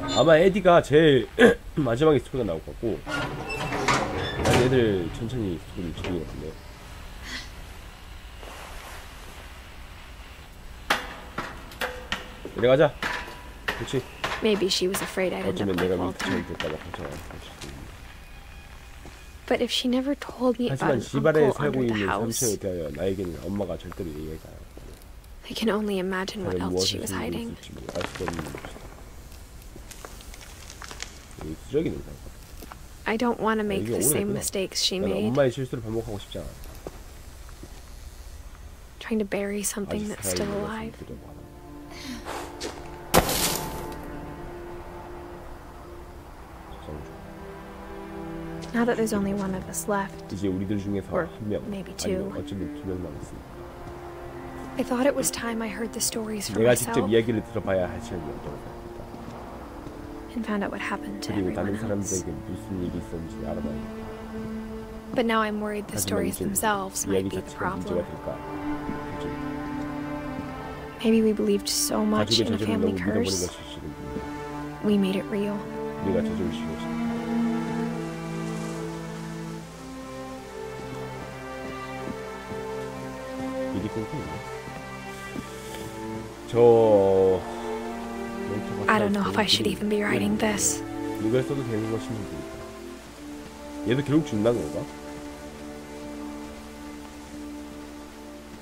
같다. 아마 에디가 제일 마지막에 스토리가 나올 것 같고 난 애들 천천히 스토리를 즐기는 것 같은데. 내려가자. 그렇지. Maybe she was afraid I'd end 어쩌면 up 내가 like 민트처럼 Walter. 될까봐 걱정할 수도 있는데. But if she never told me about 하지만 an 시발에 uncle 살고 under the 있는 house, 삼촌에 대하여 나에게는 엄마가 절대로 얘기가 I can only imagine what 다른 else she 무엇을 was 숨기고 hiding. 있을지 알 수도 없는 것이다. 이 수적인 의사. I don't want to make 이게 the same 오래됐구나. mistakes she 나는 made, 엄마의 실수를 반복하고 싶지 않아. trying to bury something 아직 that's still 살아있는 alive. 것을 보려고 하나. Now that there's only one of us left, 이제 우리들 중에서 Or 한 명, maybe two. 아니면 어쩌면 2명 남았으니까. I thought it was time I heard the stories for 내가 직접 myself 이야기를 들어봐야 할 시간이었다고 생각합니다. and found out what happened to 그리고 다른 everyone else. 사람들에게 무슨 일이 있었는지 알아봐야겠다. But now I'm worried the 하지만 stories 이제 themselves 이야기 might be the 자체가 문제가 problem. 될까? Maybe we believed so much 가족의 in a 저주를 family 너무 믿어버린 curse, 것일 수도 있는데 we made it real. 우리가 저주를 씌웠어. 미리 끊기네. I don't know if I should even be writing this. 이걸 써도 되는 것인지 모르겠다. 얘도 결국 죽는다는 건가?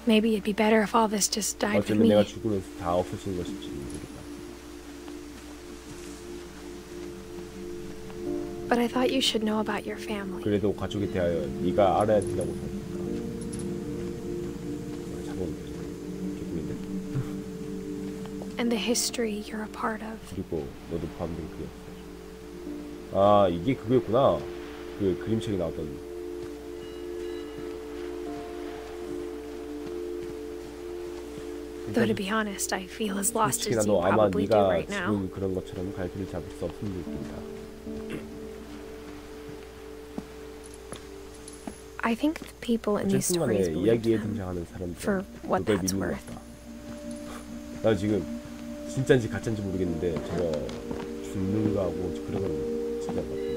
Maybe it'd be better if all this just died with 어쩌면 내가 me. 죽으면서 다 없어지는 것일지 모르겠다. But I thought you should know about your family. 그래도 가족에 대하여 네가 알아야 된다고 생각했다. 잡아오면 되지. 개꿀인데? And the history you're a part of. 그리고 너도 포함된 그게 아 이게 그거였구나. 그 그림책에 나왔던. Though to be honest, I feel as lost 솔직히 as you 나도 아마 probably do 네가 right now. 지금 그런 것처럼 갈 길을 잡을 수 없는 느낌이다. I think the people in these 어쨌든 간에 stories believed 이야기에 them. 등장하는 사람들 for what 그걸 that's 믿는 것 worth. 같다. 나 지금 진짜인지 가짜인지 모르겠는데 저거 죽는 거하고 그런 거는 진짜인 것 같은데.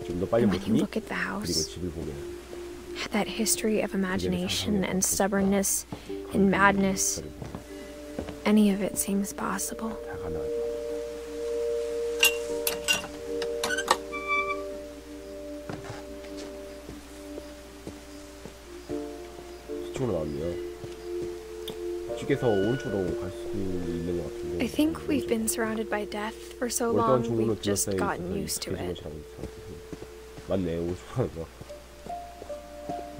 좀 더 빨리 And 못 when you 듣니? look at the 그리고 house, 집을 보면 that history of imagination and stubbornness and madness, any of it seems possible. 다 가능할 것 같아. 이쪽으로 나왔네요. 이쪽에서 오른쪽으로 갈 수 있는 것 같은데. I think we've been surrounded by death for so 월등한 long, 종로를 we've just 둘러싸여 gotten 있어서 used to it. 익숙해진 것이라고 생각해서. 맞네, 오른쪽으로 가는 거.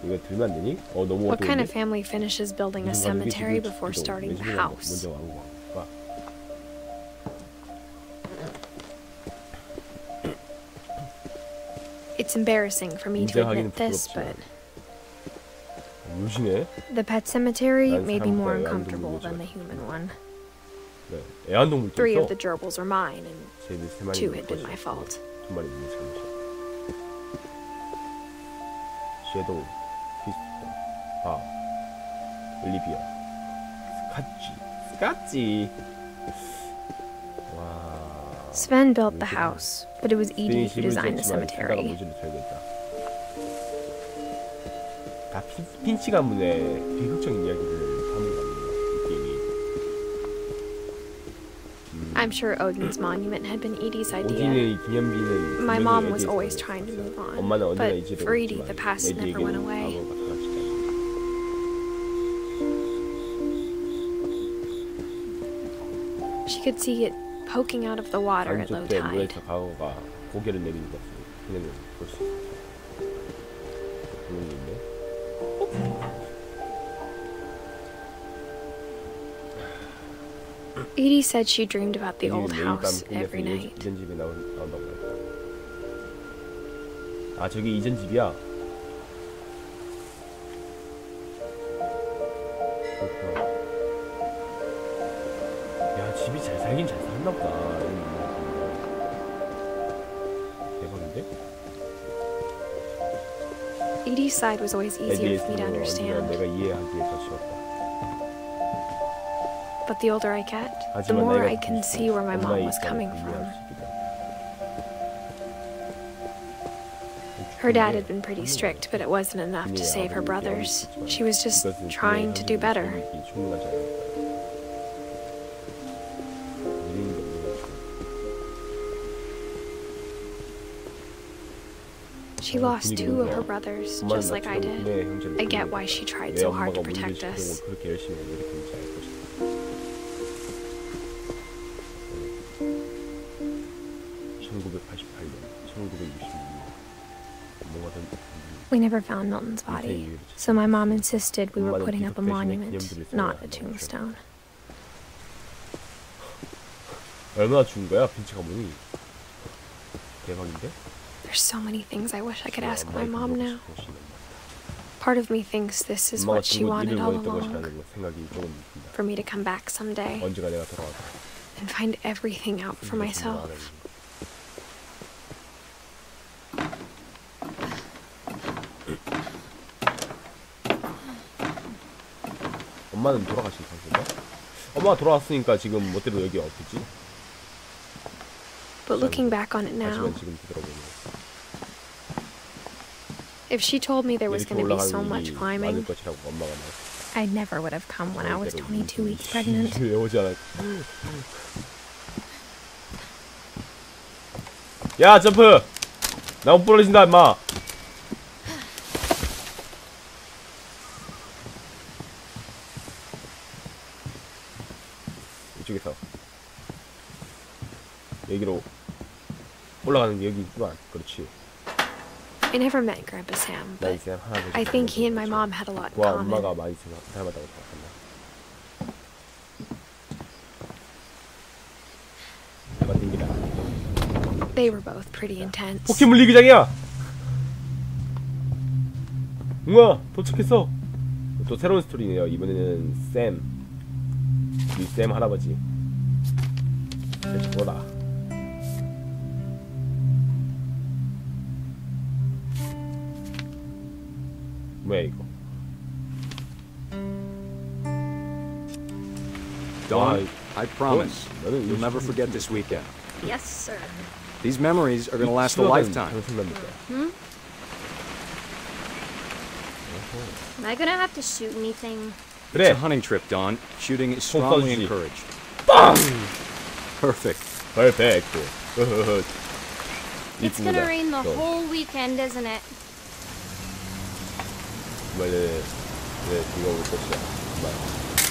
이거 들면 안 되니? 너무 What kind 어두운데? of family finishes building a 무슨 가족이 cemetery 집을 before 짓기도 starting the 맨 house? 먼저 왕고 할까? It's embarrassing for me to 인정하기는 admit this, 부끄럽지만. but 요시네? the pet cemetery 난 may be more 사람보다 uncomfortable 애완동물이죠. than the human one. 네, 애완동물도 3 있어. of the gerbils are mine, and 쟤들 3마리 2 had been my fault. 2마리 있는 잘못이야. 섀도우, 피스터, 바, 올리비아, 스카치. 와. Sven built the house, but it was Edie who 집을 designed the 지었지만 생각은 cemetery. 모질을 줘야겠다. 다 핀치 가문의 비극적인 이야기를 하는 거 아니에요, 이 게임이. I'm sure Odin's monument had been Edie's idea. 오딘의 기념비는 My 분명히 mom was 에디에서 always 나왔어요. trying to move on, 엄마는 언제나 but 이지를 for Edie, the 했지만 past never went 에디에게는 away. 과거가 사라지다. She could see it poking out of the water at low 반쪽 때 tide. 물에서 과거가 고개를 내리는 것 같습니다. 그냥 볼 수 있습니다. 있네. Edie said she dreamed about the old 매일 house 밤 every 꿈에서 night. 이전 집에 나온다고 했다. 아 저기 이전 집이야. 그렇구나. 야 집이 잘 살긴 잘 살았나 보다. 대박인데? Edie's side was always easier for me to 언젠가 understand. 내가 이해하기에 더 쉬웠다. But the older I get, the 하지만 more 나이가 I can 들수록 see where my mom 엄마의 was 입장을 coming 이해할 from. 수 있게 돼. Her dad had been pretty strict, but it wasn't enough to save her brothers. She was just trying to do better. She lost 2 of her brothers, just like I did. I get why she tried so hard to protect us. 그렇게 열심히 이렇게 잘 것이다. 1988년, 1966년. We never found Milton's body, so my mom insisted we were putting up a monument, not a tombstone. 얼마나 죽은 거야, 빈치 가문이? 대박인데? There's so many things I wish I could ask my mom now. Part of me thinks this is what she wanted all along. For me to come back someday 언제가 내가 돌아왔다. and find everything out for myself. 엄마는 돌아가신 상태인가? 엄마가 돌아왔으니까 지금 멋대로 여기 어디지? But looking back on it now, 지금 뒤돌아보면 if she told me there was going to be so much 많을 climbing, 것이라고 엄마가 말했어. I never would have come when I was 22 weeks pregnant. 왜 오지 않았? 야 점프! 나 못 부러진다 임마. 이쪽에서 여기로 올라가는 게 여기 있구만. 그렇지. I never met Grandpa Sam, 나 but 이제 할아버지. I think he and my mom had a lot in 와 common. 엄마가 많이 닮았다고 생각한다. 땡기다. They were both pretty intense. 포켓몬 리그장이야. 우와 도착했어. 또 새로운 스토리네요. 이번에는 샘, 이 샘 할아버지. 보라. 뭐야 이거? Dawn, I promise you'll never forget this weekend. Yes, sir. These memories are going to last a lifetime. Am I gonna have to shoot anything? It's a hunting trip, Dawn. Shooting is strongly encouraged. Perfect. Perfect. It's gonna rain the whole weekend, isn't it?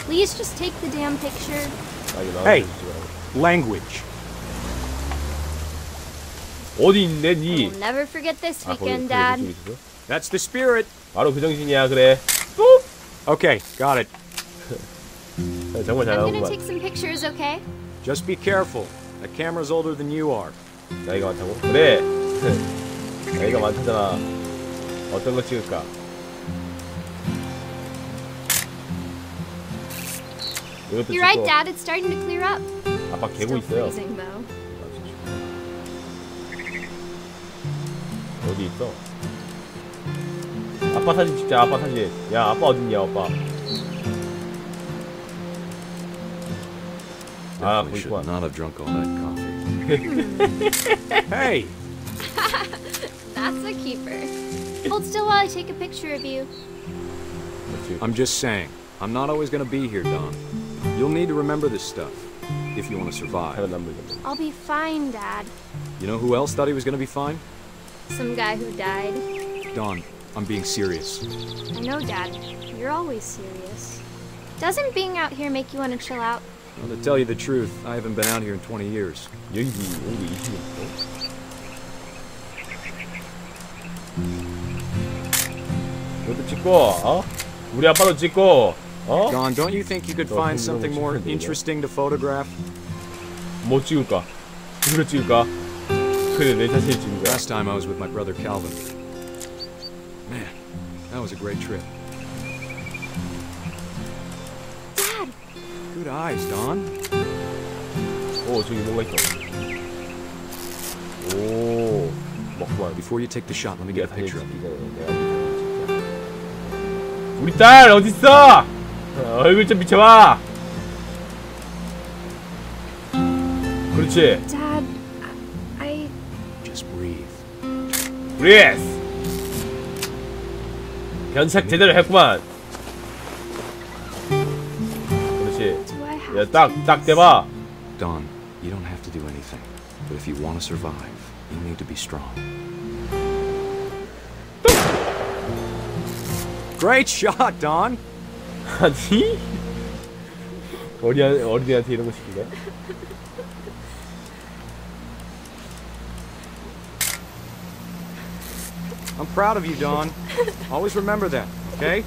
Please just take the damn picture. Hey, language. 어디 있네 니? We'll never forget this weekend, Dad. That's the spirit. 바로 그 정신이야 그래. Okay, got it. 정말 I'm 잘하는 gonna 것 take some pictures, okay? Just be careful. That camera's older than you are. 나이가 많다고? 그래. 나이가 많다잖아. 어떤 거 찍을까? You're right, Dad. It's starting to clear up. 아빠 개고 Still 있어요. freezing, though. 어디 있어? 아빠 사진 찍자. 아빠 사진. 야 아빠 어딨냐 아빠. 아 Definitely should 보이구만. not have drunk all that coffee. Hey! That's a keeper. Hold still while I take a picture of you. I'm just saying, I'm not always gonna be here, Dawn. You'll need to remember this stuff if you want to survive. I'll be fine, Dad. You know who else thought he was gonna be fine? Some guy who died. Dawn, I'm being serious. I know, Dad. You're always serious. Doesn't being out here make you want to chill out? Well, to tell you the truth, I haven't been out here in 20 years. 너도 찍고, 어? 우리 아빠도 찍고, 어? Don, don't you think you could find something more interesting to photograph? 뭐 찍을까? 이거 찍을까? 그래, 내 자신이 찍은 거야. Last time I was with my brother Calvin. Man, that was a great trip. Dad! Good eyes, Don. 오, 저기 뭔가 있어. 오, 먹구만. Before you take the shot, let me get a picture of you. 우리 딸 어딨어? 얼굴 좀 비춰봐. 그렇지. Dad, I... Just breathe. 브레스. 변색 제대로 했구만. 그렇지. 야, 딱 대봐. Don, you don't have to do anything. But if you want to survive, you need to be strong. Great shot, Don. 아니? 어린애한테 이런 거 시키네? I'm proud of you, Don. Always remember that, okay?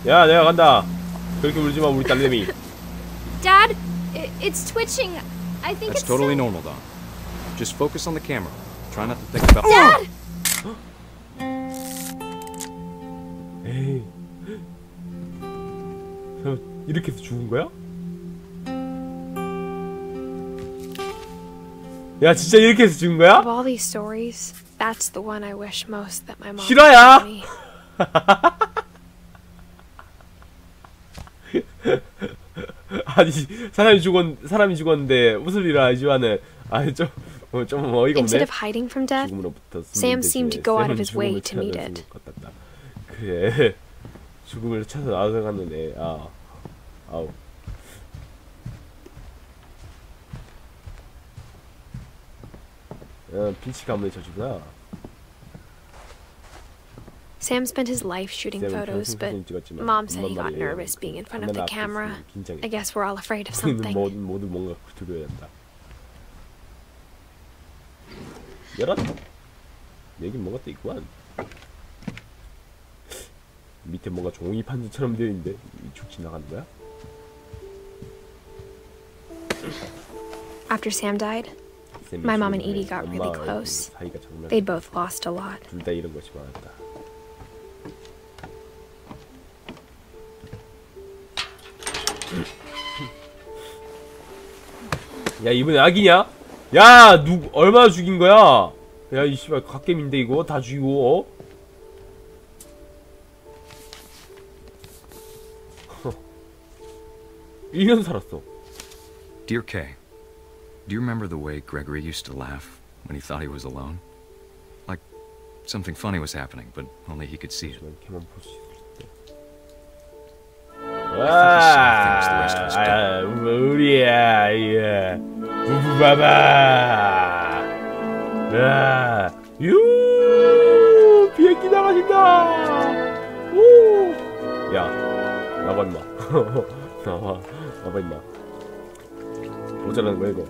야, 내가 간다. 그렇게 울지 마, 우리 딸내미. Dad, it's twitching. I think That's it's totally normal, Don. Just focus on the camera. Try not to think about. Dad! 에이. 이렇게 해서 죽은 거야? 야, 진짜 이렇게 해서 죽은 거야? Of all these stories, that's the one I wish most that my mom 실화야. told me. 아니, 사람이 죽었는데 무슨 일을 하지만은 아니 좀 어이가 없네. Instead of hiding from death, Sam seemed to go out of his way to meet it. 그래, 죽음을 찾아 나아갔는데 아우. 빛이 가문의 저주구나. Sam spent his life shooting photos, but Mom said he got nervous being in front of the camera. I guess we're all afraid of something. 모두 뭔가 두려워야 한다. 열었다. 여긴 뭔가 또 있구만. 밑에 뭔가 종이 판지처럼 되어 있는데 쭉 지나가는 거야? After Sam died, my mom and Edie got really close. They'd both lost a lot. 둘 다 이런 것이 많았다. 야, 이번에 악이냐? 야, 얼마나 죽인 거야? 야, 이 씨발 갓겜인데 이거 다 죽이고, 어? 1년 살았어. Dear Kay, do you remember the way Gregory used to laugh when he thought he was alone? Like something funny was happening, but only he could see it. 와, 우리야, 예, 부부바바, 야, 비행기 나가신다. 오, 야, 나봐 임마, 나봐 임마. 모자라는 거야 이거.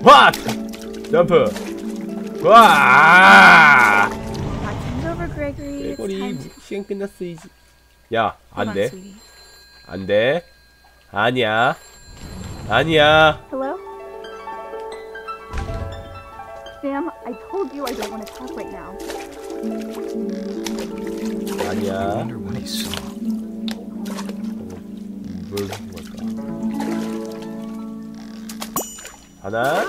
와, 점프. 와! 개구리 시간 끝났어 이제. 야, 안 돼. 안 돼. 아니야. 아니야. Hello? Sam, I told you I don't want to talk right now. 아니야. 뭘 볼까? 하나,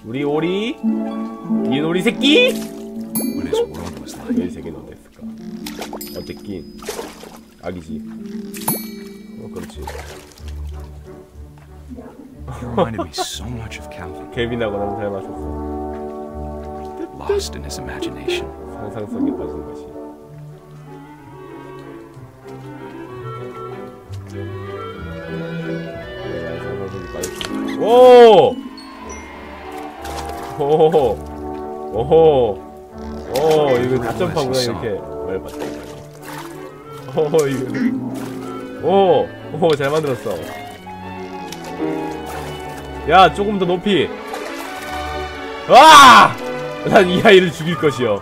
우리 오리, 이 오리 새끼. 이 새끼는 어땠을까? 어땠긴? 아기지. 그렇지. Reminded me so much of Calvin. 켈빈하고 너무 닮았었어. Lost in his imagination. 상상성에 빠진 것이. 오! 오호! 이거 다 점프하구나 이렇게. 맞다. 이거. 잘 만들었어. 야, 조금 더 높이. 아! 난 이 아이를 죽일 것이요.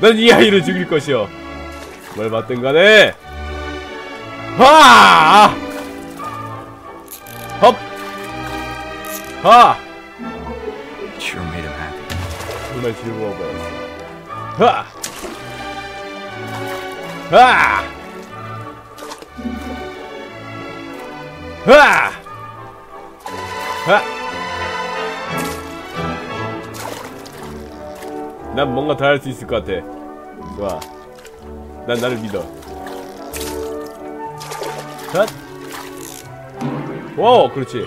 난 이 아이를 죽일 것이요. 뭘 받든 간에. 하! 헙! 하! Sure made him happy. 정말 즐거워 보였어. 하! 하! 하! 하! 난 뭔가 더 할 수 있을 것 같아. 좋아. 난 나를 믿어. 샷! 오, 그렇지.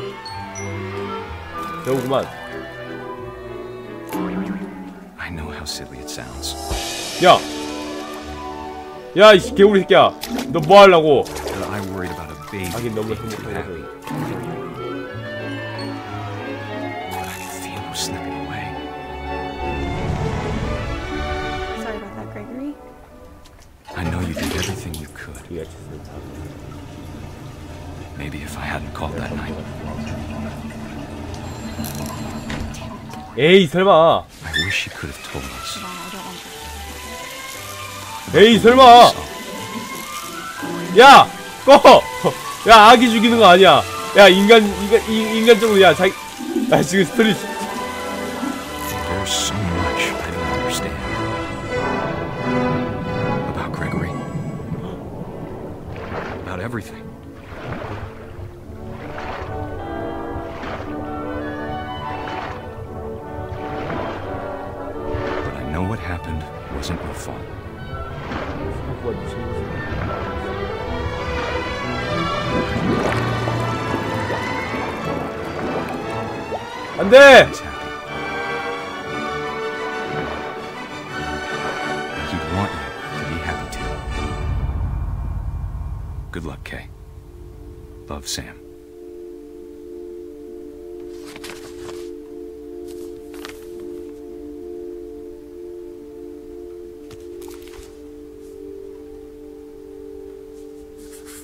배우구만. I know how silly it sounds. 야! 야, 이 개구리 새끼야. 너 뭐 하려고? But I worried about a baby. 하긴 너무 being too happy. 행복해서. But I could feel him slipping away. Sorry about that, Gregory. I know you did everything you could. Maybe if I hadn't called that night. 에이, 설마. I wish you could have told us. 에이, 설마. 야, 꺼. 야, 아기 죽이는 거 아니야. 야, 인간적으로 야, 자기. 야, 지금 스토리. There's so much I don't understand about Gregory. About everything. But I know what happened wasn't your fault. 안 돼! He'd want you to be happy too. Good luck, Kay. Love, Sam.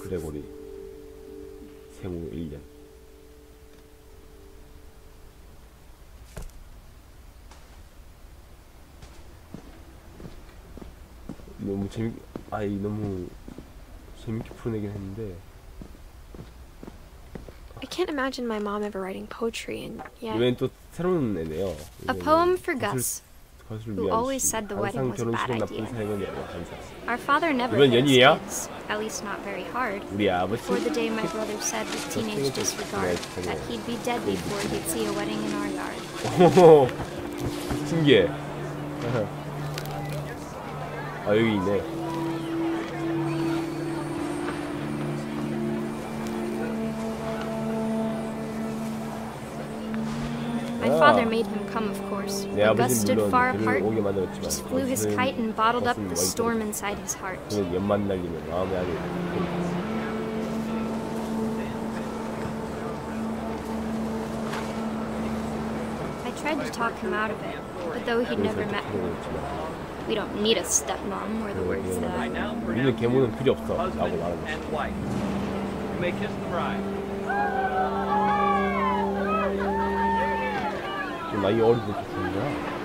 그레고리 생후 1년. 너무 너무 재밌게 풀어내긴 했는데. I can't imagine my mom ever writing poetry, and yet 이번엔 또 새로운 애네요. A poem for Gus, who always said the wedding was a bad idea. Our father never 이번 hit his 연인이야? kids, at least not very hard. 우리 아버지. Before the day my brother said with teenage disregard that he'd be dead before he'd see a wedding in our yard. 오, 신기해. 아, 여기 있네. My father made him come, of course. 내 But Gus 아버지는 stood 물론 far 그를 apart, 오게 만들었지만 just flew his kite and bottled up the storm 그는 inside his heart. 연만 날리면 마음에 아주 I tried to talk him out of it, but though he'd never met her, we don't need a stepmom were the words that 우리는 계모는 필요 없어 라고 말하는 거지. 좀 나이 어리고 좋은 거야.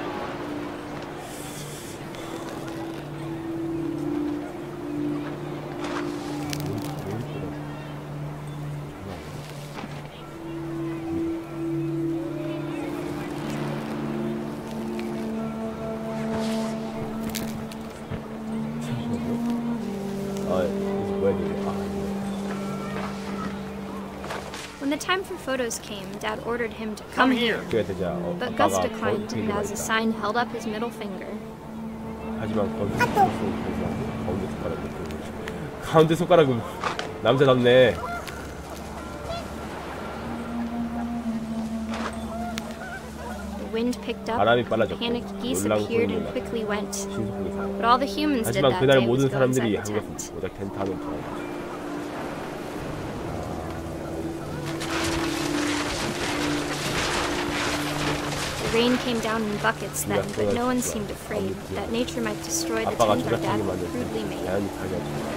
When the time for photos came, Dad ordered him to come here. But Gus declined and as a sign held up his middle finger. 하지만 가운데 손가락은 남자답네. The wind picked up, 바람이 빨라졌고 panicked geese 놀라운 appeared 소리가 and quickly went. 신속하게 살아. But all the humans did 하지만 that 그날 day 모든 was go inside 사람들이 the 한 tent. 것은 고작 텐트 안에 들어간 거지. The rain came down in buckets then, but no one seemed afraid that nature might destroy the 아빠가 tent our dad 조작하게 had 만든 crudely made. 자연이 가져왔지.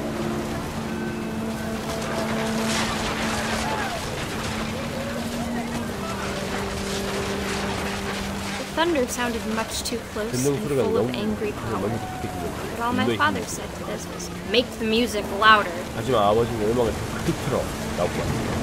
thunder sounded much too close and full of angry power. But all my father said to this was, make the music louder. 하지만 아버지는 음악을 더 크게 틀어 라고 했어요.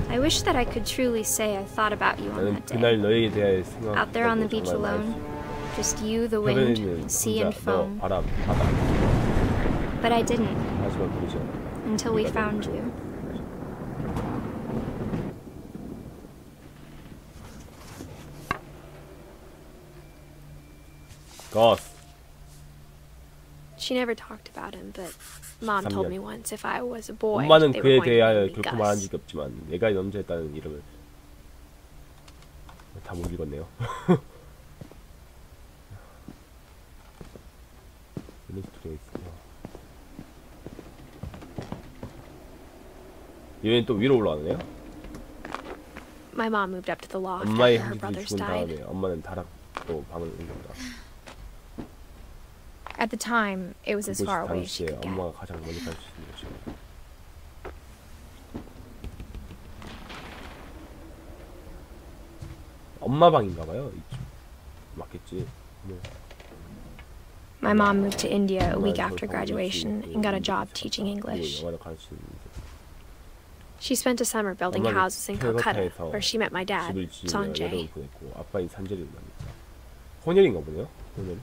I wish that I could truly say I thought about you on that 그날 day. 너에게 대해 생각. Out there on the beach alone, just you, the wind, sea and foam. 바람, 바다. But I didn't. 하지만 그러지 않아. Until we found you. Goth. She never talked about him, but Mom told me once if I was a boy, 엄마는 they 그에 were going to 대하여 name me 결코 말한 Gus. 적이 없지만 내가 남자였다는 이름을 다 못 읽었네요. 이런 스토리가 있어요. 얘는 또 위로 올라가네요. My mom moved up to the loft 엄마의 after her 형제들이 brothers 죽은 died. 다음에 엄마는 다락도 방을 옮겼다. At the time, it was as 그곳이 far away as she 당시에 could get. 엄마가 가장 멀리 갈 수 있는 곳이었다. 엄마 방인가봐요. 이쪽 맞겠지. 뭐. My mom moved to India a week after graduation and got a job teaching English. 영어를 가르치는 She spent a summer building 엄마는 houses in Calcutta, 캘커타에서 where she met my dad, 집을 지으며 Sanjay. 여름을 보냈고 아빠인 산재를 만났다. 혼혈인가 보네요. 혼혈.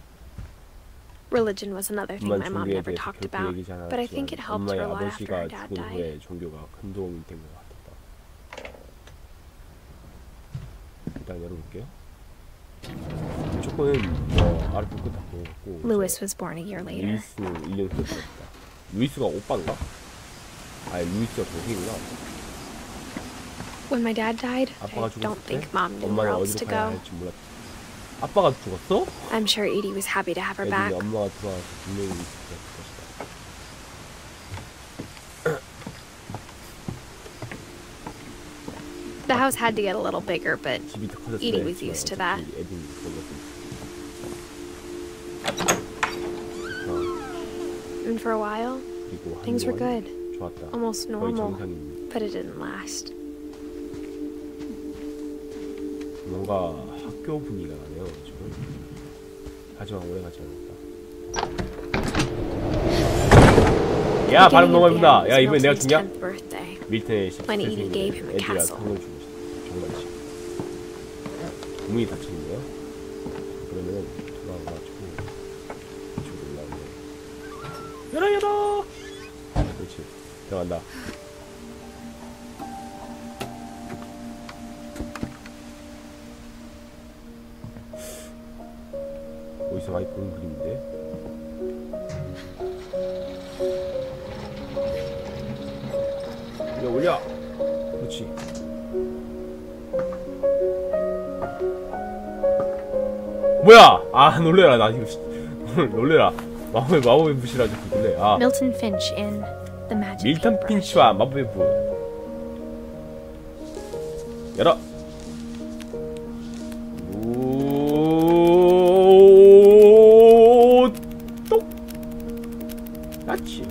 Religion was another thing my mom 종교에 never 대해서 talked 결코 about, 얘기하지 but I think it 않았지만 helped her 엄마의 a lot after her 아버지가 dad 죽은 died. 후에 종교가 큰 도움이 된 것 같았다. 일단 열어볼게요. 무조건 아래 불 다 보고. Louis was born a year later. 루이스는 1년 후에 죽었다. 루이스가 오빠인가? 아니 루이스가 동생이구나. When my dad died, I 아빠가 don't 죽었을 때 think Mom knew where 엄마는 else to 어디로 가야 go. 할지 몰랐다. 아빠가 죽었어? I'm sure Edie was happy to have her back. 애들이 엄마가 돌아와서 분명히 있을 것이다. The house had to get a little bigger, but Edie was used to that. And for a while, things were good. Almost normal, but it didn't last. 뭔가 학교 분위기가 나네요. 지금. 하지만 오래 가지 않았다. 야, 발음 너무 예쁘다. 야, 이번에 내가 죽냐? 밀턴의 17세 애들아 상을 주고 싶다. 정말이지. 문이 닫혀있네요. 그러면 돌아와가지고 이쪽으로 올라오네. 열어 열어. 그렇지. 들어간다. 어디서 많이 보는 그림인데? 올려 올려. 그렇지. 뭐야? 아 놀래라. 나 이거 놀래라. 마법의 붓이라 자꾸 놀래. 아. Milton Finch in The Magic 밀턴 핀치와 마법의 붓. 열어. 오, 똑. 그렇지.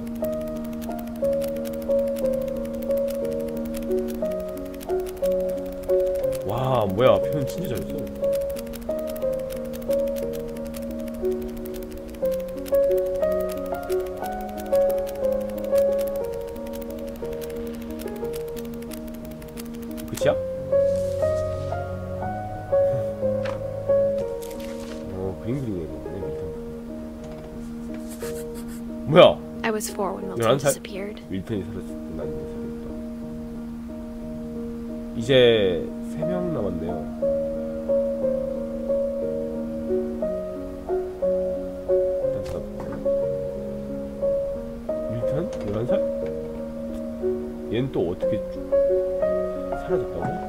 와, 뭐야? 표현 진짜 잘했어. 끝이야? 그림 그리고 있네, 밀턴. 뭐야? I was 4 when Milton 11살? disappeared. 밀턴이 사라졌을 때 난 4살이었다. 이제 3명 남았네요. 밀턴? 11살? 얘는 또 어떻게 사라졌다고?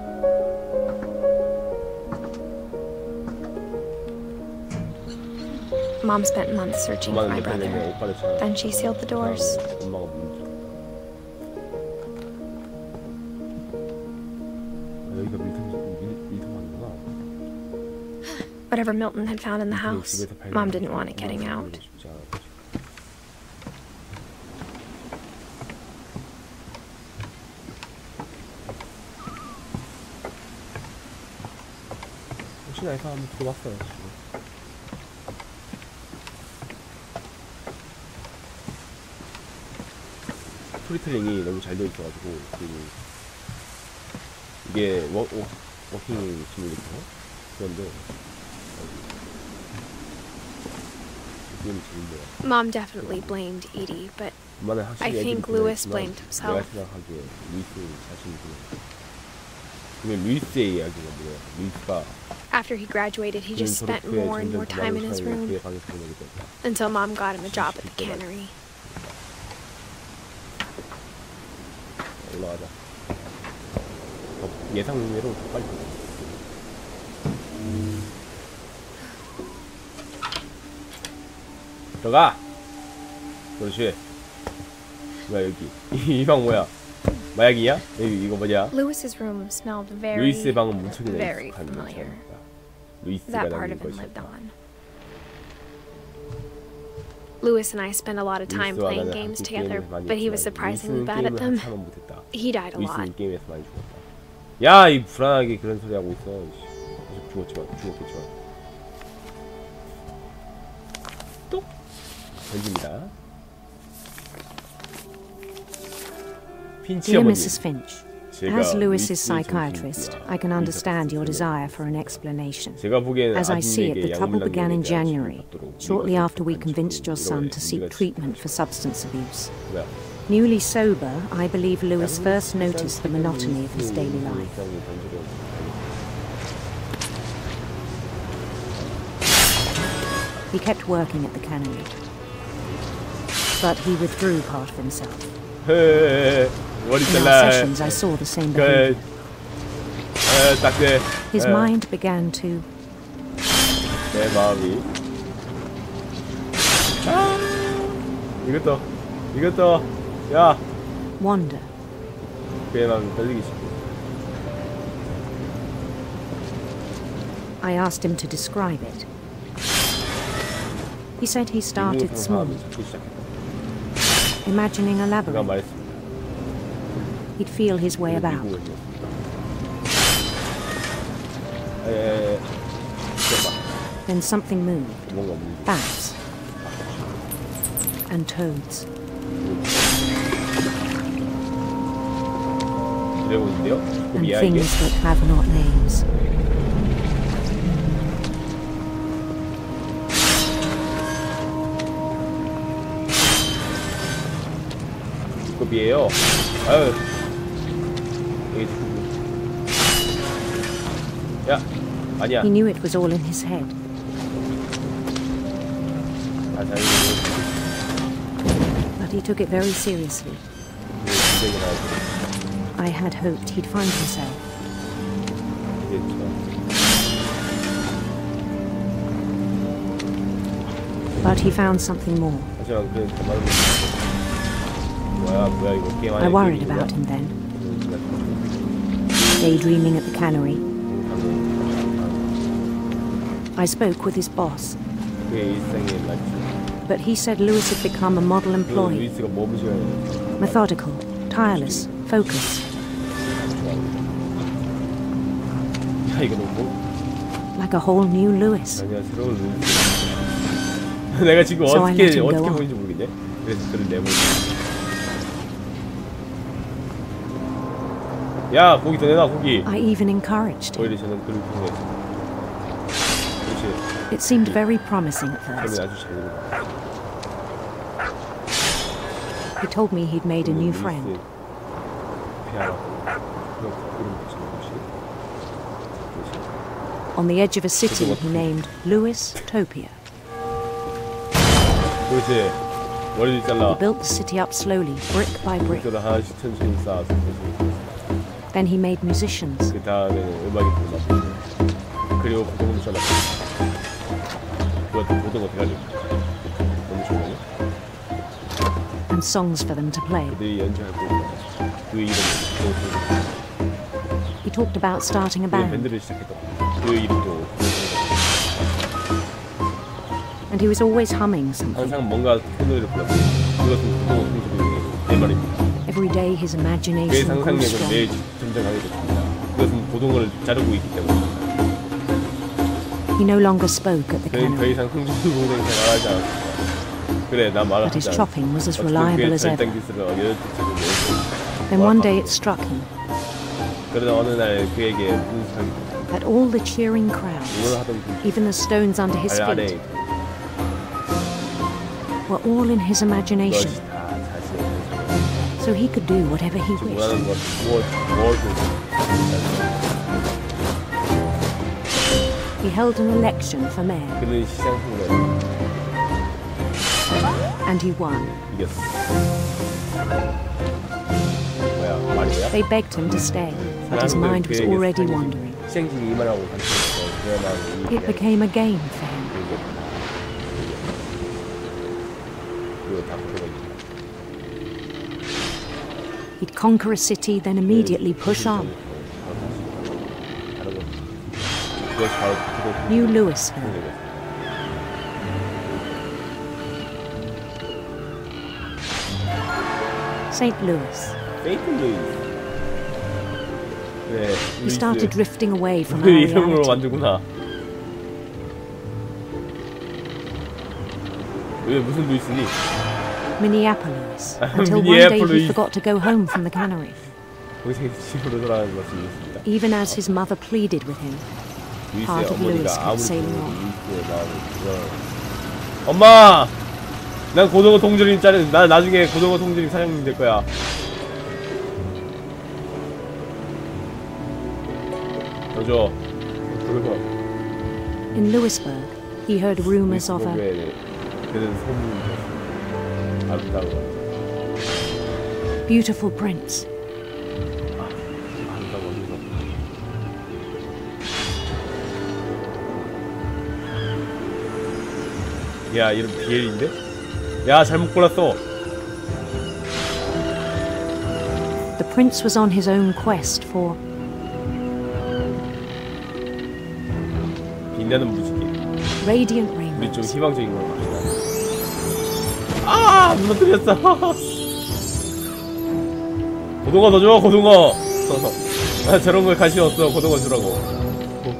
Mom spent months searching for my brother. Then she sealed the doors. Whatever Milton had found in the house, Mom didn't want it getting out. 혹시나 해서 한번 들어봤어요. 스토리텔링이 너무 잘 되어 있어가지고 이게 워킹 시뮬레이터 그런데 Mom definitely blamed Edie, but I think Lewis blamed himself. 내가 생각하기에 루이스 자신이 그러면 루이스의 이야기가 뭐야? 루이스가 After he graduated, he just spent more and more time in his room until Mom got him a job at the cannery. 올라가자. 예상외로 더 빨리. 들어가. 그렇지. 뭐야 여기? 이 방 뭐야? 마약이야? 여기 이거 뭐냐? Lewis's room smelled very, 루이스의 방은 무척이나 very familiar. That part of him lived on. Lewis and I spent a lot of time playing games together, but he was surprisingly bad at them. He died a lot. 야, 이 불안하게 그런 소리 하고 있어. 죽었겠지만. 또 던집니다. Dear Mrs. Finch, as Lewis's psychiatrist, I can understand your desire for an explanation. As I see it, the trouble began in January, shortly after we convinced your son to seek treatment for substance abuse. Newly sober, I believe Lewis first noticed the monotony of his daily life. He kept working at the cannery, but he withdrew part of himself. In our sessions, I saw the same behavior. His mind began to... 내 마음이. 이것도, 야. wander. 그의 마음이 떨리기 시작해. I asked him to describe it. He said he started small, imagining a labyrinth. He'd feel his way about. Then something moved. Bats. And toads. And things that have not names. 급이에요. 아유. 야, 아니야. He knew it was all in his head. But he took it very seriously. I had hoped he'd find himself. But he found something more. I worried about him then. Daydreaming at the cannery. I spoke with his boss. But he said Lewis had become a model employee. Methodical, tireless, focused. Like a whole new Lewis. 내가 지금 So 어떻게 보이는지 모르겠네. 그래서 그를 내보내. 야, 고기 더 내놔, 고기. I even encouraged him. 오히려 저는 그를 통해서. It seemed very promising at first. He told me he'd made a new friend. On the edge of a city he named Lewis Topia. 그렇지. 머리를 잘라. He built the city up slowly, brick by brick. 벽돌을 하나씩 천천히 쌓아서. Then he made musicians. 그 다음에는 음악이 들어갔고. 그리고 고등어도 잘랐고. 그것도 고등어 어떻게 하지? 너무 좋아요. And songs for them to play. 그들이 연주할 거. 그 이름은 He talked about starting a band. 밴드를 시작했다. 그 이름도. And he was always humming something. 항상 뭔가 큰 노래를 불렀고. 그것은 고등어 통솔이 내 말입니다. Every day his 그의 imagination grew 상상력은 strong. 매일 점점 강해졌습니다. 그것은 고등어를 자르고 있기 때문입니다. He no longer spoke at the 그는 더 cannery, 이상 흥분을 말하지 않았습니다. 그래, 나 but his 말하지 chopping was as 어떻게 reliable 그의 as ever. 절단 기술을 여덟째로 Then one day it struck him 그러다 어느 날 그에게 무슨 생각이 that all the cheering crowds, 응원하던 그 even the stones under his 아래 feet, were all in his imagination, 것이 다 자신의 so he could do whatever he wished. 원하는 것 무엇을 He held an election for mayor, 그는 시장 선거에 and he won. 이겼어. 뭐야, 말이 뭐야? They begged him to stay, but his mind was already wandering. 시행진이 이만하고 간첩했어. 그야말로 It became a game for him. 그리고 다 그거가 He'd conquer a city, then immediately push on. 그것이 바로 그거. New Louisville. St. Louis. St. Louis. 네, He started drifting away from 그 our 이름으로 reality. 만들구나. 왜 무슨 루이스니? Minneapolis. Until one day he Minneapolis. forgot to go home from the cannery. 거기서 집으로 돌아가는 것이 루이스입니다. Even as his mother pleaded with him, 루이스의 Heart of Louis 어머니가 kept 아무리 sailing 그래도 on. 루이스의 마음을 그저 엄마! 난 고등어 통조림 짜는 난 나중에 고등어 통조림 사장님 될 거야. 더 줘. 그리고 in Louisburg, he heard rumors of a 그는 소문이 아름다워. beautiful prince. 야, 이름 비엘인데? 야, 잘못 골랐어. The prince was on his own quest for 빛나는 무지개. radiant 우리 좀 rainbows. 희망적인 걸 갑시다. 아, 무너뜨렸어. 고등어 더 줘, 고등어. 나 저런 거에 관심 없어. 고등어 주라고.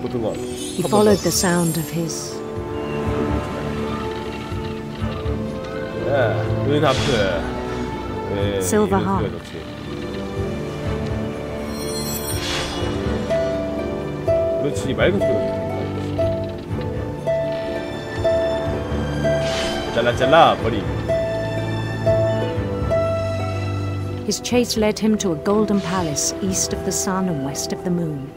고등어. He followed the sound of his 은하프. 네, Silver 이런 Heart. 소리가 좋지. 그렇지, 맑은 소리가 좋다. 잘라 버리. His chase led him to a golden palace east of the sun and west of the moon.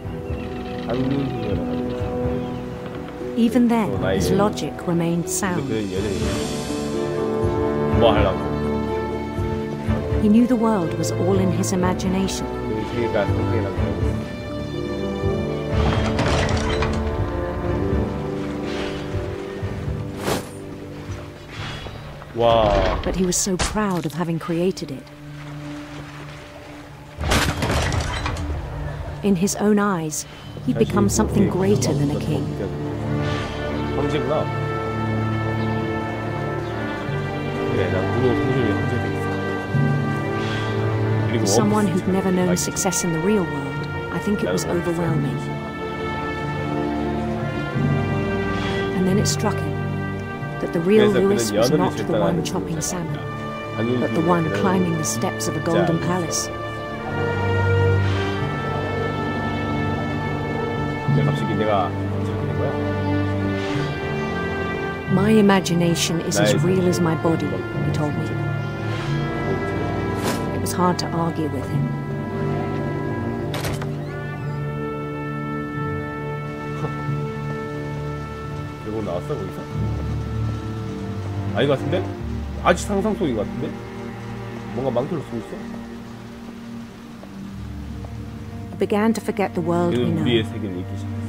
Even then, his logic remained sound. 뭐 하려고? He knew the world was all in his imagination. 세계가 상상이라고 하고 있어. 와. But he was so proud of having created it. In his own eyes, he'd become something greater than a king. 황제구나. 그래, 난 무로 통솔이 황제가 있어. 그리고 For someone who'd never known success in the real world, I think it was overwhelming. And then it struck him that the real Louis was not the one chopping salmon, but the one climbing the steps of a golden palace. 갑자기 내가 저렇게 된 거야? My imagination is as real as my body, he told me. It was hard to argue with him. 결국 나왔어 거기서? 아닌 것 같은데? 아직 상상 속인 것 같은데? 뭔가 망토를 쓰고 있어? Began to forget the world we know. 우리의 세계를 잊기 시작했어.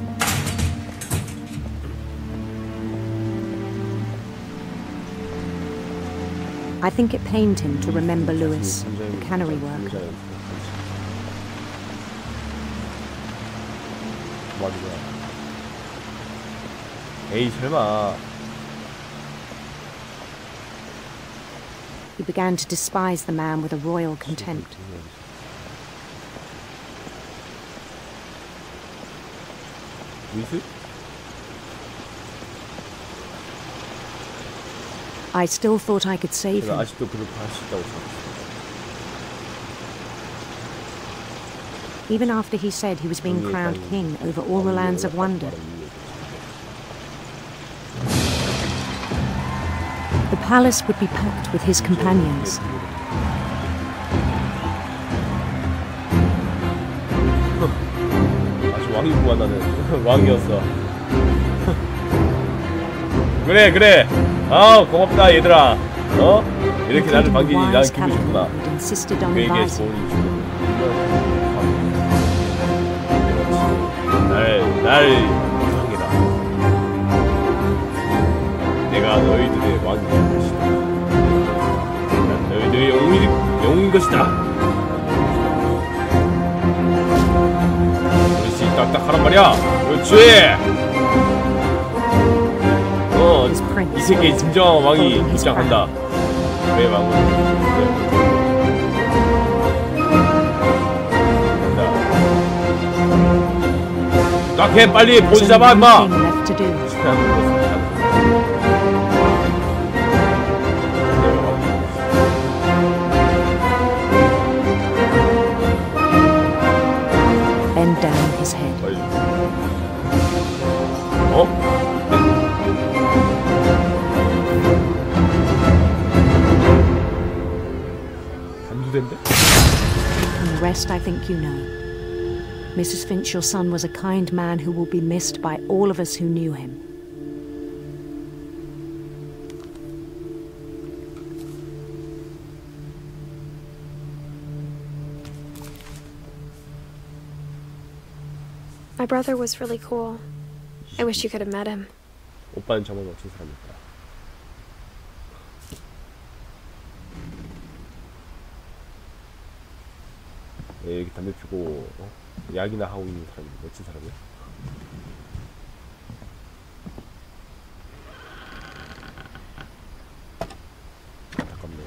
I think it pained him to remember Lewis, the cannery worker. 에이 설마. He began to despise the man with a royal contempt. I still thought I could save him. Even after he said he was being crowned king over all the lands of wonder. The palace would be packed with his companions. 왕이구만 나는. 왕이었어. 그래. 아 고맙다 얘들아. 이렇게 나를 반기니 난 기분이 좋구나. 그에게 소원이 주는. 날 이상해라. 내가 너희들의 왕이 될 것이다. 난 너희들의 영웅인 것이다. 그렇지, 딱딱하란 말이야. 그렇지. 이 세계의 진정한 왕이 입장한다. 왜 왕은? 딱해 빨리 보지 잡아 임마. Bend down his head. 단두대인데? And the rest I think you know. Mrs. Finch, your son was a kind man who will be missed by all of us who knew him. My brother was really cool. I wish you could have met him. 오빠는 정말 멋진 사람이었다. 여기 담배 피고 약이나 하고 있는 사람이 멋진 사람이야. 안타깝네.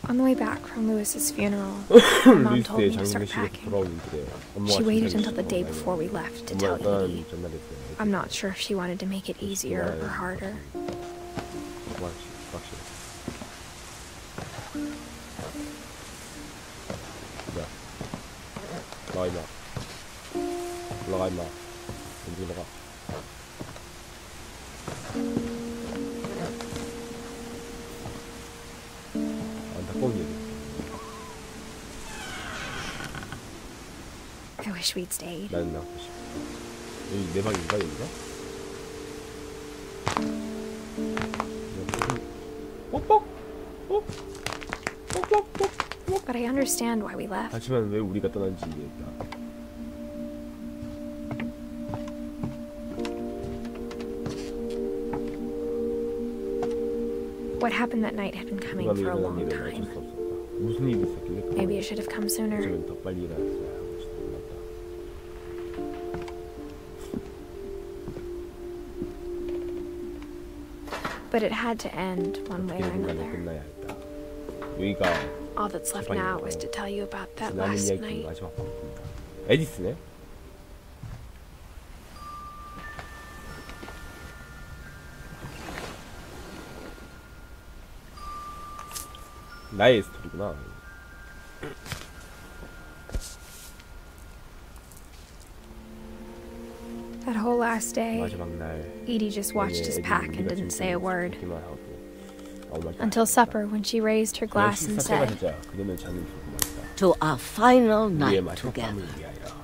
On the way back from Lewis's funeral, Mom told me to start packing. She waited until the day before we left to tell Edie. I'm not sure if she wanted to make it easier or harder. 올라가 임마. 언제 올라가? 안타까운 얘기. I wish we'd stayed. 나는 나가고 싶어. 여기 내 방인가 여기가? 뻑뻑. 뻑뻑. But I understand why we left. 하지만 왜 우리가 떠난지 이해했다. What happened that night had been coming for a long time. 무슨 일이 있었길래? Maybe it should have come sooner. 더 빨리 일어났어야 하고 싶다. But it had to end one way or another. All that's left now is to tell you about that last night. 에디스네? 나의 스토리구나. That whole last day, Edie just watched us pack and didn't say a word. Until supper, when she raised her glass and said, "To our final night together,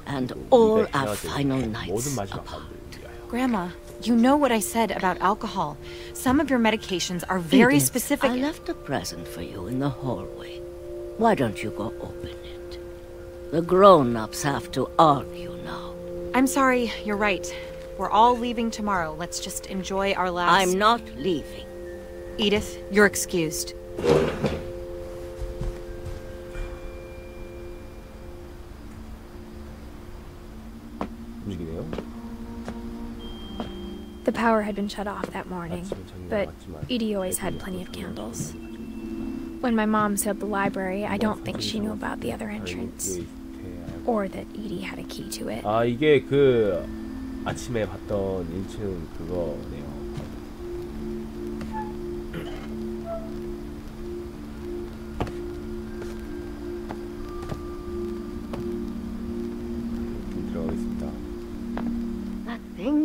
and all our final nights apart. Grandma, you know what I said about alcohol. Some of your medications are very specific. I left a present for you in the hallway. Why don't you go open it? The grown-ups have to argue now. I'm sorry, you're right. We're all leaving tomorrow. Let's just enjoy our last... I'm not leaving. Edith, you're excused. The power had been shut off that morning, but Edie always had plenty of candles. When my mom sealed the library, I don't think she knew about the other entrance, or that Edie had a key to it. 아, 이게 그 아침에 봤던 1층 그거네요.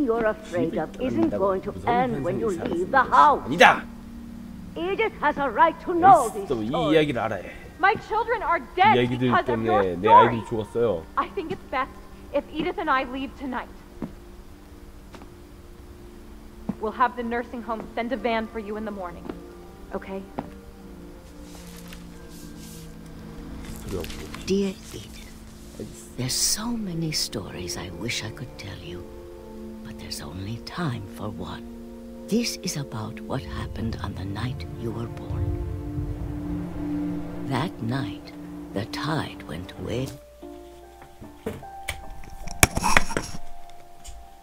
You're afraid of isn't going to end when you leave the house. 아니다. Edith has a right to know these 이 stories. 이야기를 알아야 해. My children are dead 이 이야기들 because of your 때문에 내 story. 아이들이 죽었어요. I think it's best if Edith and I leave tonight. We'll have the nursing home send a van for you in the morning. Okay? Dear Edith, there's so many stories I wish I could tell you. There's only time for one. This is about what happened on the night you were born. That night, the tide went way...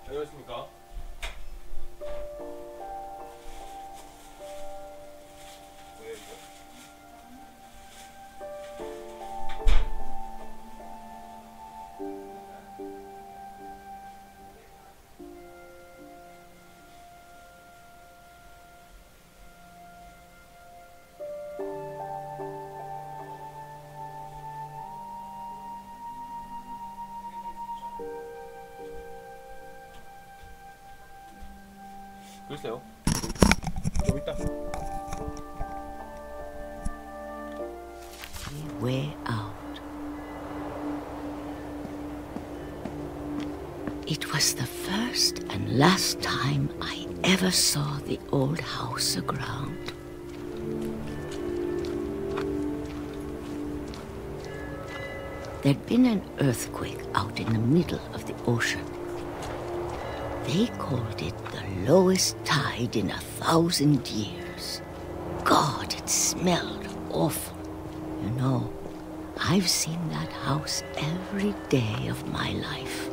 안녕하십니까? 글쎄요. 좀 있다. Way out. It was the first and last time I ever saw the old house aground. There'd been an earthquake out in the middle of the ocean. They called it the lowest tide in 1,000 years. God, it smelled awful. You know, I've seen that house every day of my life.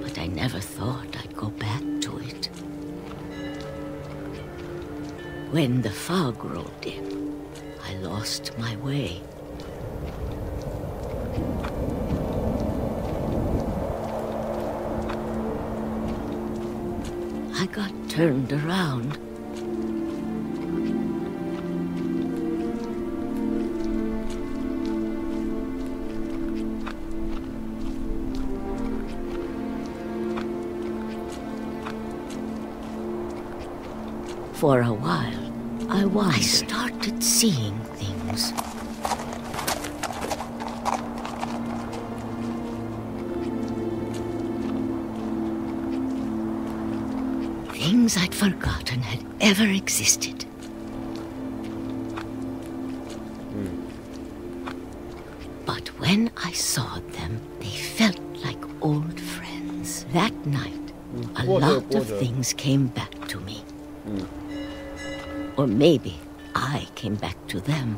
But I never thought I'd go back to it. When the fog rolled in, I lost my way. I got turned around. For a while, I started seeing things. Things I'd forgotten had ever existed. But when I saw them, they felt like old friends. That night, a lot of things came back to me. Or maybe I came back to them.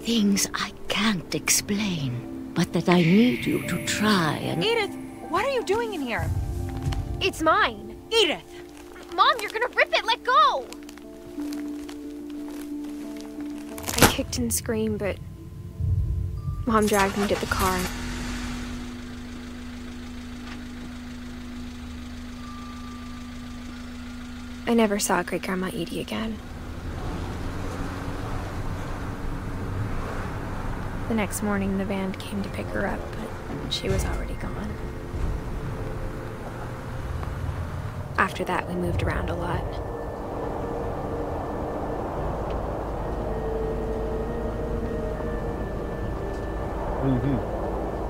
Things I can't explain, but that I need you to try and... Edith, what are you doing in here? It's mine. Edith! Mom, you're gonna rip it! Let go! I kicked and screamed, but Mom dragged me to the car. I never saw Great-Grandma Edie again. The next morning, the van came to pick her up, but she was already gone. After that, we moved around a lot.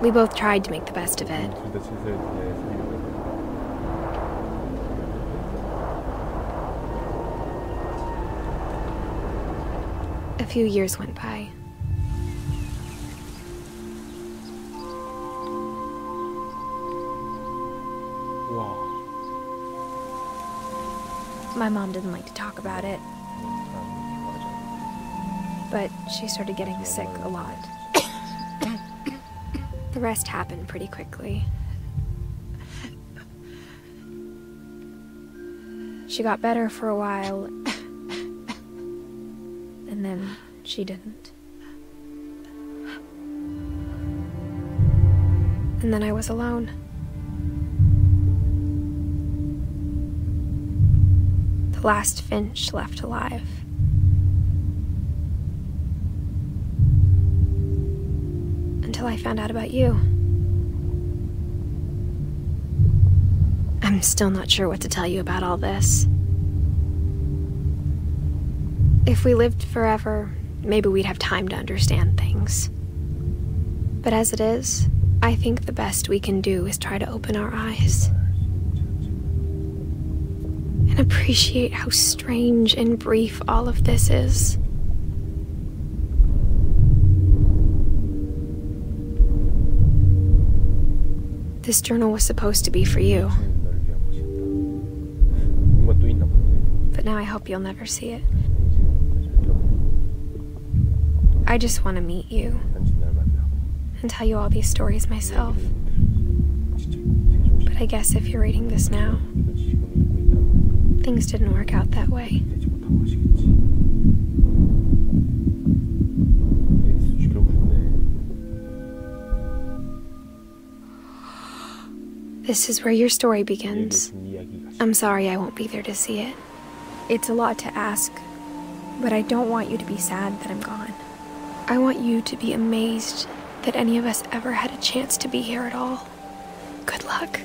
We both tried to make the best of it. A few years went by. My mom didn't like to talk about it, but she started getting sick a lot. The rest happened pretty quickly. She got better for a while, and then she didn't. And then I was alone. The last Finch left alive. Until I found out about you. I'm still not sure what to tell you about all this. If we lived forever, maybe we'd have time to understand things. But as it is, I think the best we can do is try to open our eyes. And appreciate how strange and brief all of this is. This journal was supposed to be for you. But now I hope you'll never see it. I just want to meet you and tell you all these stories myself. But I guess if you're reading this now, things didn't work out that way. This is where your story begins. I'm sorry I won't be there to see it. It's a lot to ask, but I don't want you to be sad that I'm gone. I want you to be amazed that any of us ever had a chance to be here at all. Good luck.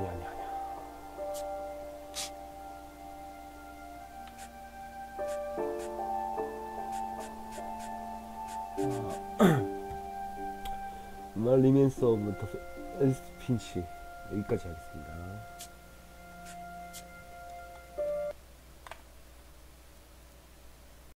아니야. 말리면서 에디스 핀치 여기까지 하겠습니다.